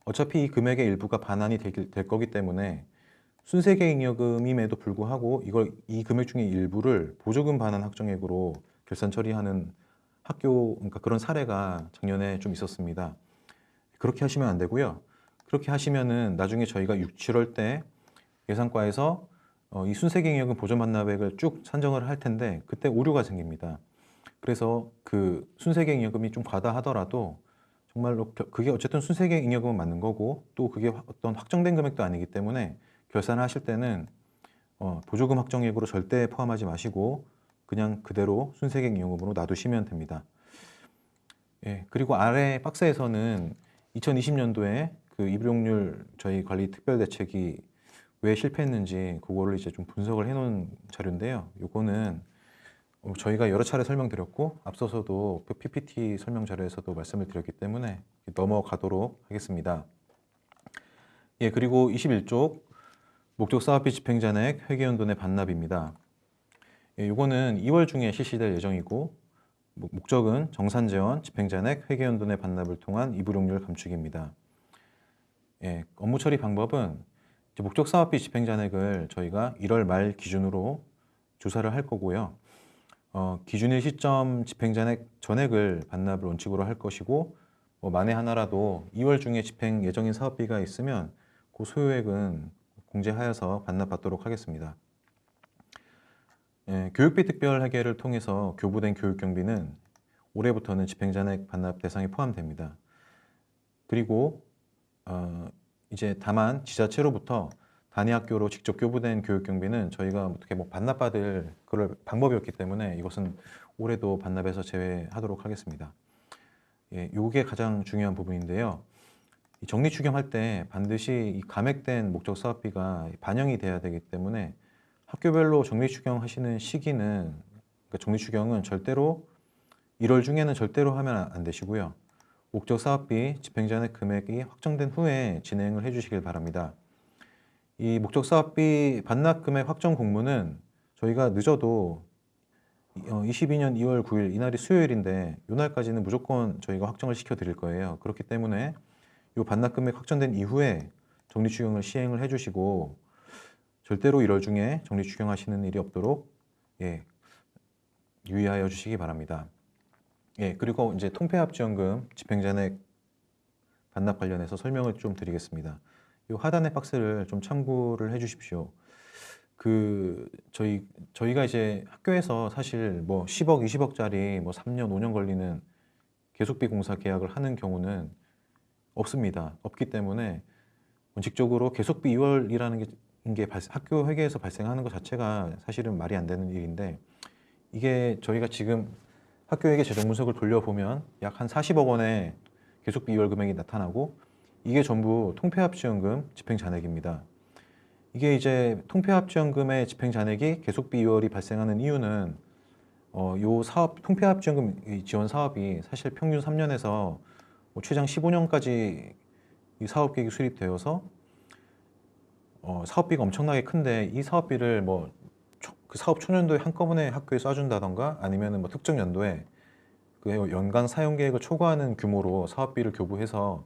어차피 이 금액의 일부가 반환이 될 거기 때문에 순세계잉여금임에도 불구하고 이 금액 중에 일부를 보조금 반환 확정액으로 결산 처리하는 그러니까 그런 사례가 작년에 좀 있었습니다. 그렇게 하시면 안 되고요. 그렇게 하시면은 나중에 저희가 6, 7월 때 예산과에서 이 순세계잉여금 보전 반납액을 쭉 산정을 할 텐데 그때 오류가 생깁니다. 그래서 그 순세계잉여금이 좀 과다하더라도 정말로 그게 어쨌든 순세계잉여금은 맞는 거고 또 그게 어떤 확정된 금액도 아니기 때문에 결산하실 때는 보조금 확정액으로 절대 포함하지 마시고 그냥 그대로 순세계잉여금으로 놔두시면 됩니다. 예, 그리고 아래 박스에서는 2020년도에 그 입용률 저희 관리 특별 대책이 왜 실패했는지 그거를 이제 좀 분석을 해놓은 자료인데요. 요거는 저희가 여러 차례 설명드렸고 앞서서도 그 PPT 설명 자료에서도 말씀을 드렸기 때문에 넘어가도록 하겠습니다. 예, 그리고 21쪽 목적 사업비 집행잔액 회계연도 내 반납입니다. 예, 요거는 2월 중에 실시될 예정이고 목적은 정산재원, 집행잔액, 회계연도 내 반납을 통한 이불용률 감축입니다. 예, 업무 처리 방법은 목적 사업비 집행잔액을 저희가 1월 말 기준으로 조사를 할 거고요. 기준일 시점 집행잔액 전액을 반납을 원칙으로 할 것이고 만에 하나라도 2월 중에 집행 예정인 사업비가 있으면 그 소요액은 공제하여서 반납받도록 하겠습니다. 예, 교육비 특별회계를 통해서 교부된 교육경비는 올해부터는 집행잔액 반납 대상에 포함됩니다. 그리고 이제 다만 지자체로부터 단위학교로 직접 교부된 교육경비는 저희가 어떻게 반납받을 그럴 방법이 없기 때문에 이것은 올해도 반납에서 제외하도록 하겠습니다. 예, 이게 가장 중요한 부분인데요. 이 정리추경할 때 반드시 이 감액된 목적 사업비가 반영이 돼야 되기 때문에 학교별로 정리추경하시는 시기는 그러니까 정리추경은 절대로 1월 중에는 절대로 하면 안 되시고요. 목적 사업비 집행잔액 금액이 확정된 후에 진행을 해주시길 바랍니다. 이 목적 사업비 반납 금액 확정 공문은 저희가 늦어도 22년 2월 9일 이날이 수요일인데 이날까지는 무조건 저희가 확정을 시켜 드릴 거예요. 그렇기 때문에 이 반납 금액 확정된 이후에 정리추경을 시행을 해주시고 절대로 1월 중에 정리추경하시는 일이 없도록 유의하여 주시기 바랍니다. 예, 그리고 이제 통폐합지원금 집행잔액 반납 관련해서 설명을 좀 드리겠습니다. 이 하단의 박스를 좀 참고를 해주십시오. 저희가 이제 학교에서 사실 뭐 10억, 20억짜리 뭐 3년, 5년 걸리는 계속비 공사 계약을 하는 경우는 없습니다. 없기 때문에 원칙적으로 계속비 2월이라는 게 학교 회계에서 발생하는 것 자체가 사실은 말이 안 되는 일인데 이게 저희가 지금 학교회계 재정 분석을 돌려보면 약 한 40억 원의 계속비 2월 금액이 나타나고 이게 전부 통폐합지원금 집행잔액입니다. 이게 이제 통폐합지원금의 집행잔액이 계속비 2월이 발생하는 이유는 요 사업 통폐합지원금 지원 사업이 사실 평균 3년에서 최장 15년까지 이 사업계획이 수립되어서 사업비가 엄청나게 큰데 이 사업비를 그 사업 초년도에 한꺼번에 학교에 쏴준다던가 아니면은 특정 연도에 그 연간 사용 계획을 초과하는 규모로 사업비를 교부해서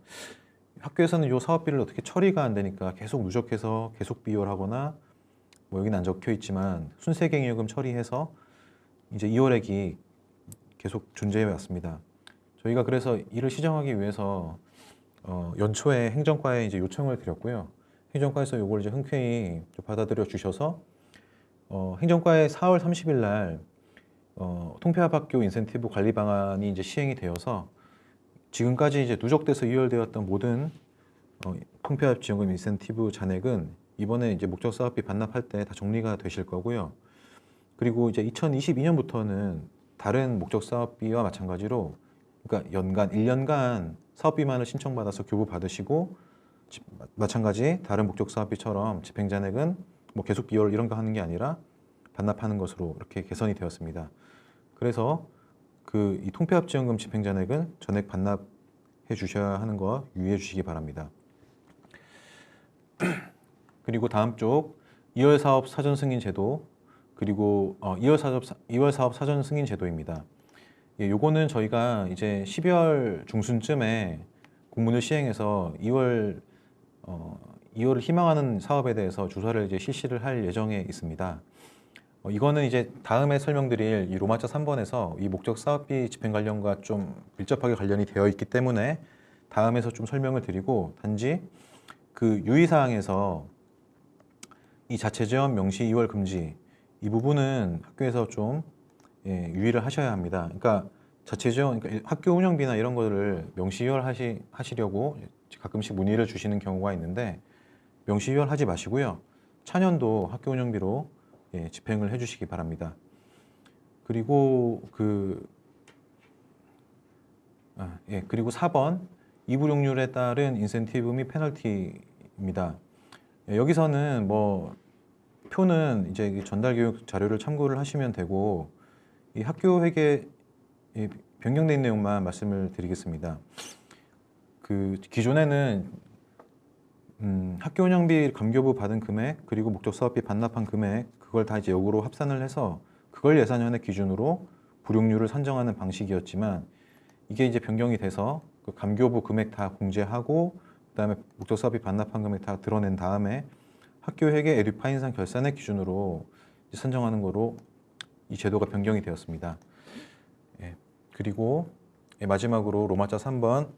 학교에서는 이 사업비를 어떻게 처리가 안 되니까 계속 누적해서 계속 비율하거나 여기는 안 적혀 있지만 순세경여금 처리해서 이제 2월액이 계속 존재해 왔습니다. 저희가 그래서 이를 시정하기 위해서 연초에 행정과에 이제 요청을 드렸고요. 행정과에서 이걸 이제 흔쾌히 받아들여 주셔서 행정과에 4월 30일 날 통폐합학교 인센티브 관리 방안이 이제 시행이 되어서 지금까지 이제 누적돼서 이월되었던 모든 통폐합 지원금 인센티브 잔액은 이번에 이제 목적 사업비 반납할 때 다 정리가 되실 거고요. 그리고 이제 2022년부터는 다른 목적 사업비와 마찬가지로 그러니까 연간 1년간 사업비만을 신청받아서 교부 받으시고 마찬가지 다른 목적 사업비처럼 집행잔액은 계속 비율 이런 거 하는 게 아니라 반납하는 것으로 이렇게 개선이 되었습니다. 그래서 이 통폐합지원금 집행잔액은 전액 반납해 주셔야 하는 거 유의해 주시기 바랍니다. 그리고 다음 쪽 2월 사업 사전 승인 제도 그리고 2월 사업 사전 승인 제도입니다. 예, 요거는 저희가 이제 12월 중순쯤에 공문을 시행해서 2월을 희망하는 사업에 대해서 조사를 이제 실시를 할 예정에 있습니다. 이거는 이제 다음에 설명드릴 이 로마자 3번에서 이 목적 사업비 집행 관련과 좀 밀접하게 관련이 되어 있기 때문에 다음에서 좀 설명을 드리고, 단지 그 유의사항에서 이 자체 지원 명시 2월 금지 이 부분은 학교에서 좀 유의를 하셔야 합니다. 그러니까 자체 지원, 그러니까 학교 운영비나 이런 거를 명시 2월 하시려고 가끔씩 문의를 주시는 경우가 있는데, 명시 2월 하지 마시고요. 차년도 학교 운영비로 집행을 해주시기 바랍니다. 그리고 그리고 4번 이불용률에 따른 인센티브 및 페널티입니다. 여기서는 뭐 표는 이제 전달 교육 자료를 참고를 하시면 되고, 이 학교 회계 변경된 내용만 말씀을 드리겠습니다. 기존에는 학교 운영비 감교부 받은 금액 그리고 목적 사업비 반납한 금액 그걸 다 이제 역으로 합산을 해서 그걸 예산연의 기준으로 불용률을 산정하는 방식이었지만, 이게 이제 변경이 돼서 그 감교부 금액 다 공제하고 그다음에 목적 사업비 반납한 금액 다 드러낸 다음에 학교 회계 에듀파 인상 결산의 기준으로 산정하는 거로 이 제도가 변경이 되었습니다. 그리고 마지막으로 로마자 3번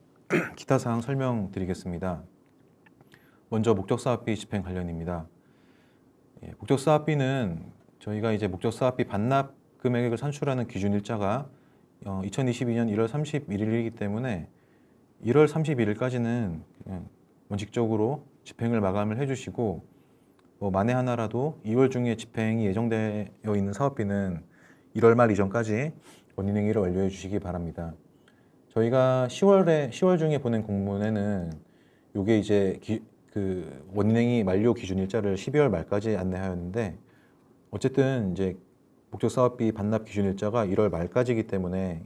기타 사항 설명드리겠습니다. 먼저 목적 사업비 집행 관련입니다. 목적 사업비는 저희가 이제 목적 사업비 반납 금액을 산출하는 기준 일자가 2022년 1월 31일이기 때문에 1월 31일까지는 원칙적으로 집행을 마감을 해주시고, 만에 하나라도 2월 중에 집행이 예정되어 있는 사업비는 1월 말 이전까지 원인행위를 완료해 주시기 바랍니다. 저희가 10월 중에 보낸 공문에는 이게 이제 원인행위 만료 기준 일자를 12월 말까지 안내하였는데, 어쨌든 이제 목적 사업비 반납 기준 일자가 1월 말까지이기 때문에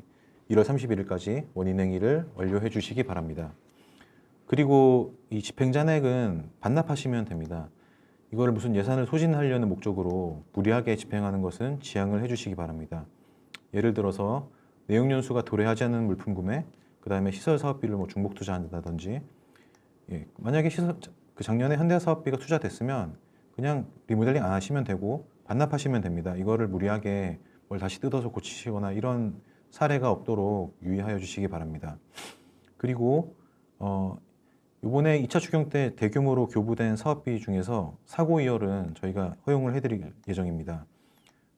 1월 31일까지 원인행위를 완료해 주시기 바랍니다. 그리고 이 집행 잔액은 반납하시면 됩니다. 이거를 무슨 예산을 소진하려는 목적으로 무리하게 집행하는 것은 지양을 해주시기 바랍니다. 예를 들어서 내용연수가 도래하지 않는 물품 구매, 그 다음에 시설 사업비를 중복 투자한다든지, 만약에 작년에 현대 사업비가 투자됐으면 그냥 리모델링 안 하시면 되고 반납하시면 됩니다. 이거를 무리하게 뭘 다시 뜯어서 고치시거나 이런 사례가 없도록 유의하여 주시기 바랍니다. 그리고 이번에 2차 추경 때 대규모로 교부된 사업비 중에서 사고 2월은 저희가 허용을 해드릴 예정입니다.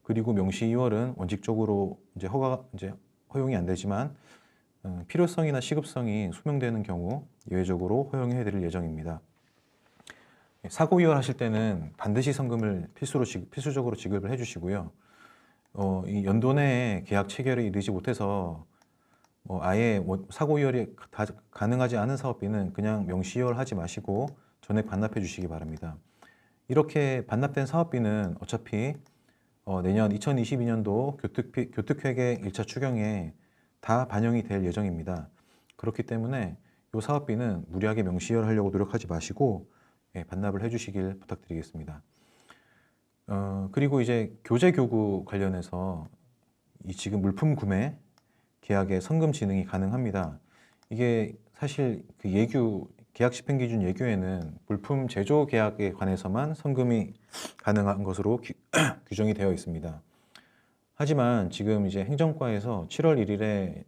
그리고 명시 2월은 원칙적으로 이제 허용이 안 되지만 필요성이나 시급성이 소명되는 경우 예외적으로 허용해드릴 예정입니다. 사고 2월 하실 때는 반드시 성금을 필수적으로 지급을 해주시고요. 이 연도 내에 계약 체결이 이르지 못해서 아예 사고 2월이 가능하지 않은 사업비는 그냥 명시 2월 하지 마시고 전액 반납해 주시기 바랍니다. 이렇게 반납된 사업비는 어차피 내년 2022년도 교특회계 1차 추경에 다 반영이 될 예정입니다. 그렇기 때문에 이 사업비는 무리하게 명시 2월 하려고 노력하지 마시고 반납을 해주시길 부탁드리겠습니다. 그리고 이제 교재 교구 관련해서 이 지금 물품 구매 계약의 성금 지능이 가능합니다. 이게 사실 계약 집행 기준 예규에는 물품 제조 계약에 관해서만 성금이 가능한 것으로 규정이 되어 있습니다. 하지만 지금 이제 행정과에서 7월 1일에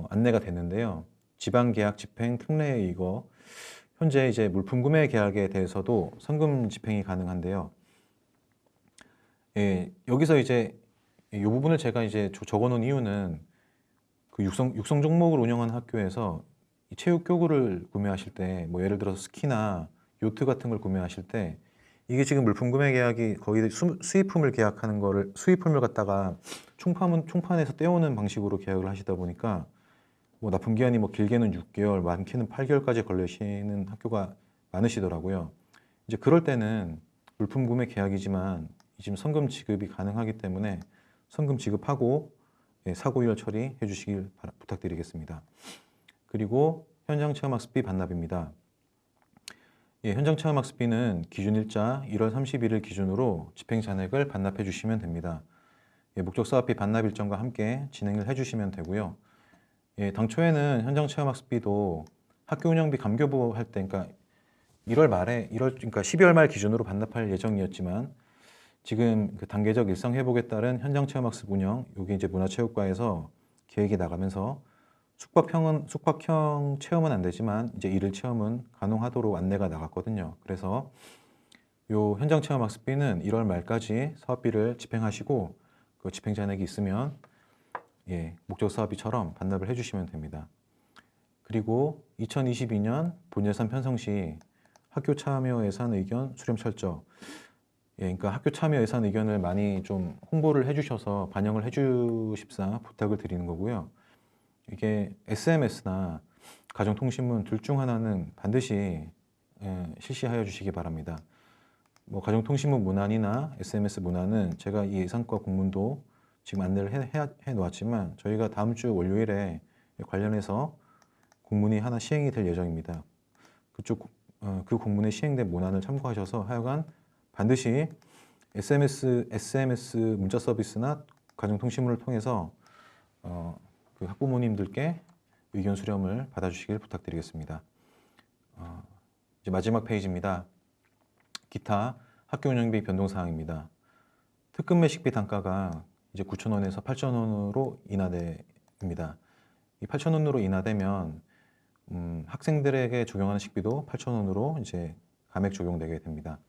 안내가 됐는데요. 지방 계약 집행 특례에 의거 현재 이제 물품 구매 계약에 대해서도 성금 집행이 가능한데요. 여기서 이제 이 부분을 제가 이제 적어놓은 이유는 그 육성 종목을 운영하는 학교에서 이 체육 교구를 구매하실 때, 예를 들어서 스키나 요트 같은 걸 구매하실 때, 이게 지금 물품 구매 계약이 거의 수입품을 계약하는 거를 수입품을 갖다가 총판에서 떼오는 방식으로 계약을 하시다 보니까 납품 기한이 길게는 6개월, 많게는 8개월까지 걸리시는 학교가 많으시더라고요. 이제 그럴 때는 물품 구매 계약이지만 지금 성금 지급이 가능하기 때문에 성금 지급하고 사고 2월 처리해 주시길 부탁드리겠습니다. 그리고 현장 체험학습비 반납입니다. 현장 체험학습비는 기준 일자 1월 31일 기준으로 집행 잔액을 반납해 주시면 됩니다. 목적 사업비 반납 일정과 함께 진행을 해 주시면 되고요. 당초에는 현장 체험학습비도 학교 운영비 감교부 할 때, 그러니까 1월 말에 그러니까 12월 말 기준으로 반납할 예정이었지만 지금 그 단계적 일상 회복에 따른 현장 체험학습 운영, 여기 이제 문화체육과에서 계획이 나가면서 숙박형 체험은 안 되지만 이제 일일 체험은 가능하도록 안내가 나갔거든요. 그래서 요 현장 체험 학습비는 1월 말까지 사업비를 집행하시고 그 집행 잔액이 있으면 목적 사업비처럼 반납을 해주시면 됩니다. 그리고 2022년 본예산 편성 시 학교 참여 예산 의견 수렴 철저. 그러니까 학교 참여 예산 의견을 많이 좀 홍보를 해주셔서 반영을 해주십사 부탁을 드리는 거고요. 이게 SMS나 가정통신문 둘 중 하나는 반드시 실시하여 주시기 바랍니다. 뭐 가정통신문 문안이나 SMS 문안은 제가 이 예산과 공문도 지금 안내를 해 놓았지만 저희가 다음 주 월요일에 관련해서 공문이 하나 시행이 될 예정입니다. 그 공문에 시행된 문안을 참고하셔서 하여간 반드시 SMS 문자 서비스나 가정통신문을 통해서 그 학부모님들께 의견 수렴을 받아주시길 부탁드리겠습니다. 이제 마지막 페이지입니다. 기타 학교 운영비 변동 사항입니다. 특급 매식비 단가가 이제 9,000원에서 8,000원으로 인하됩니다. 이 8,000원으로 인하되면 학생들에게 적용하는 식비도 8,000원으로 이제 감액 적용되게 됩니다.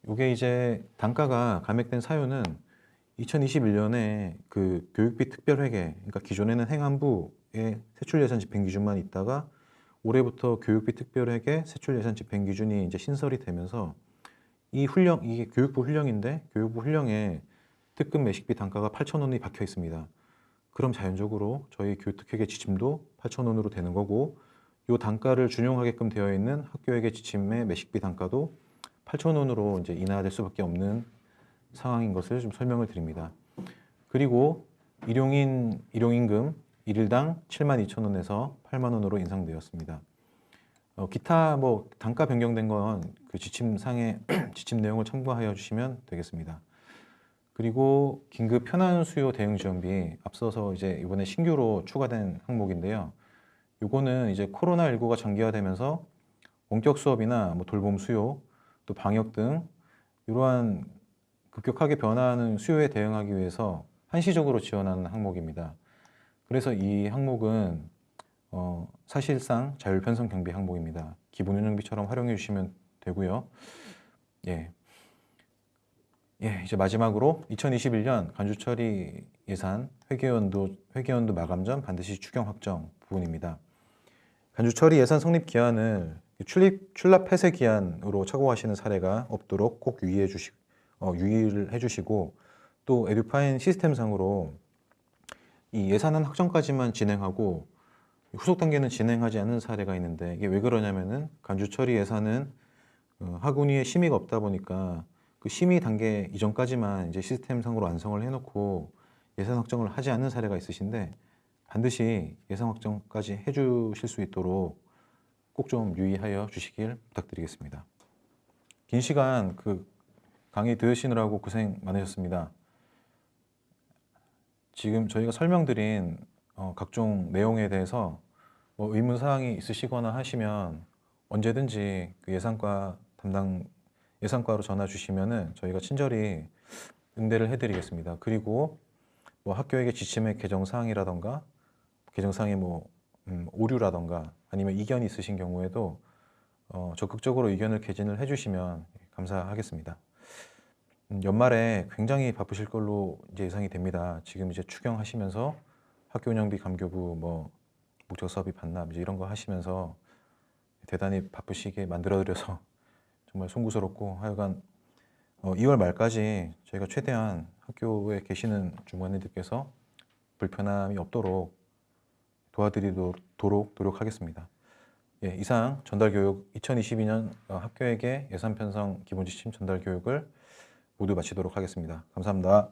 이게 이제 단가가 감액된 사유는 2021년에 그 교육비 특별회계, 그러니까 기존에는 행안부의 세출예산 집행기준만 있다가 올해부터 교육비 특별회계 세출예산 집행기준이 이제 신설이 되면서 이게 교육부 훈령인데 교육부 훈령에 특급 매식비 단가가 8,000원이 박혀 있습니다. 그럼 자연적으로 저희 교특회계 지침도 8,000원으로 되는 거고 이 단가를 준용하게끔 되어 있는 학교회계 지침의 매식비 단가도 8,000원으로 이제 인하될 수밖에 없는 상황인 것을 좀 설명을 드립니다. 그리고 일용임금 1일당 72,000원에서 8만 원으로 인상되었습니다. 기타 뭐 단가 변경된 건 그 지침상의 지침 내용을 참고하여 주시면 되겠습니다. 그리고 긴급 편한 수요 대응 지원비 앞서서 이제 이번에 신규로 추가된 항목인데요. 요거는 이제 코로나19가 장기화되면서 원격 수업이나 뭐 돌봄 수요, 또 방역 등 이러한 급격하게 변화하는 수요에 대응하기 위해서 한시적으로 지원하는 항목입니다. 그래서 이 항목은 사실상 자율 편성 경비 항목입니다. 기본 운영비처럼 활용해 주시면 되고요. 이제 마지막으로 2021년 간주처리 예산 회계연도 마감 전 반드시 추경 확정 부분입니다. 간주처리 예산 성립 기한을 출납 폐쇄 기한으로 착오하시는 사례가 없도록 꼭 유의를 해주시고 또 에듀파인 시스템상으로 이 예산안 확정까지만 진행하고 후속 단계는 진행하지 않는 사례가 있는데 이게 왜 그러냐면은 간주처리 예산은 학운위에 심의가 없다 보니까 그 심의 단계 이전까지만 이제 시스템상으로 완성을 해놓고 예산 확정을 하지 않는 사례가 있으신데 반드시 예산 확정까지 해주실 수 있도록 꼭 좀 유의하여 주시길 부탁드리겠습니다. 긴 시간 그 강의 들으시느라고 고생 많으셨습니다. 지금 저희가 설명드린 각종 내용에 대해서 뭐 의문사항이 있으시거나 하시면 언제든지 그 예산과로 전화 주시면은 저희가 친절히 응대를 해드리겠습니다. 그리고 뭐 학교에게 지침의 개정사항이라던가 개정사항의 뭐 오류라던가 아니면 이견이 있으신 경우에도 적극적으로 의견을 개진을 해주시면 감사하겠습니다. 연말에 굉장히 바쁘실 걸로 이제 예상이 됩니다. 지금 이제 추경하시면서 학교 운영비 감교부 뭐 목적 사업비 반납 이제 이런 거 하시면서 대단히 바쁘시게 만들어드려서 정말 송구스럽고 하여간 2월 말까지 저희가 최대한 학교에 계시는 주무관님들께서 불편함이 없도록 도와드리도록 노력하겠습니다. 이상 전달교육 2022년 학교에게 예산 편성 기본 지침 전달 교육을 모두 마치도록 하겠습니다. 감사합니다.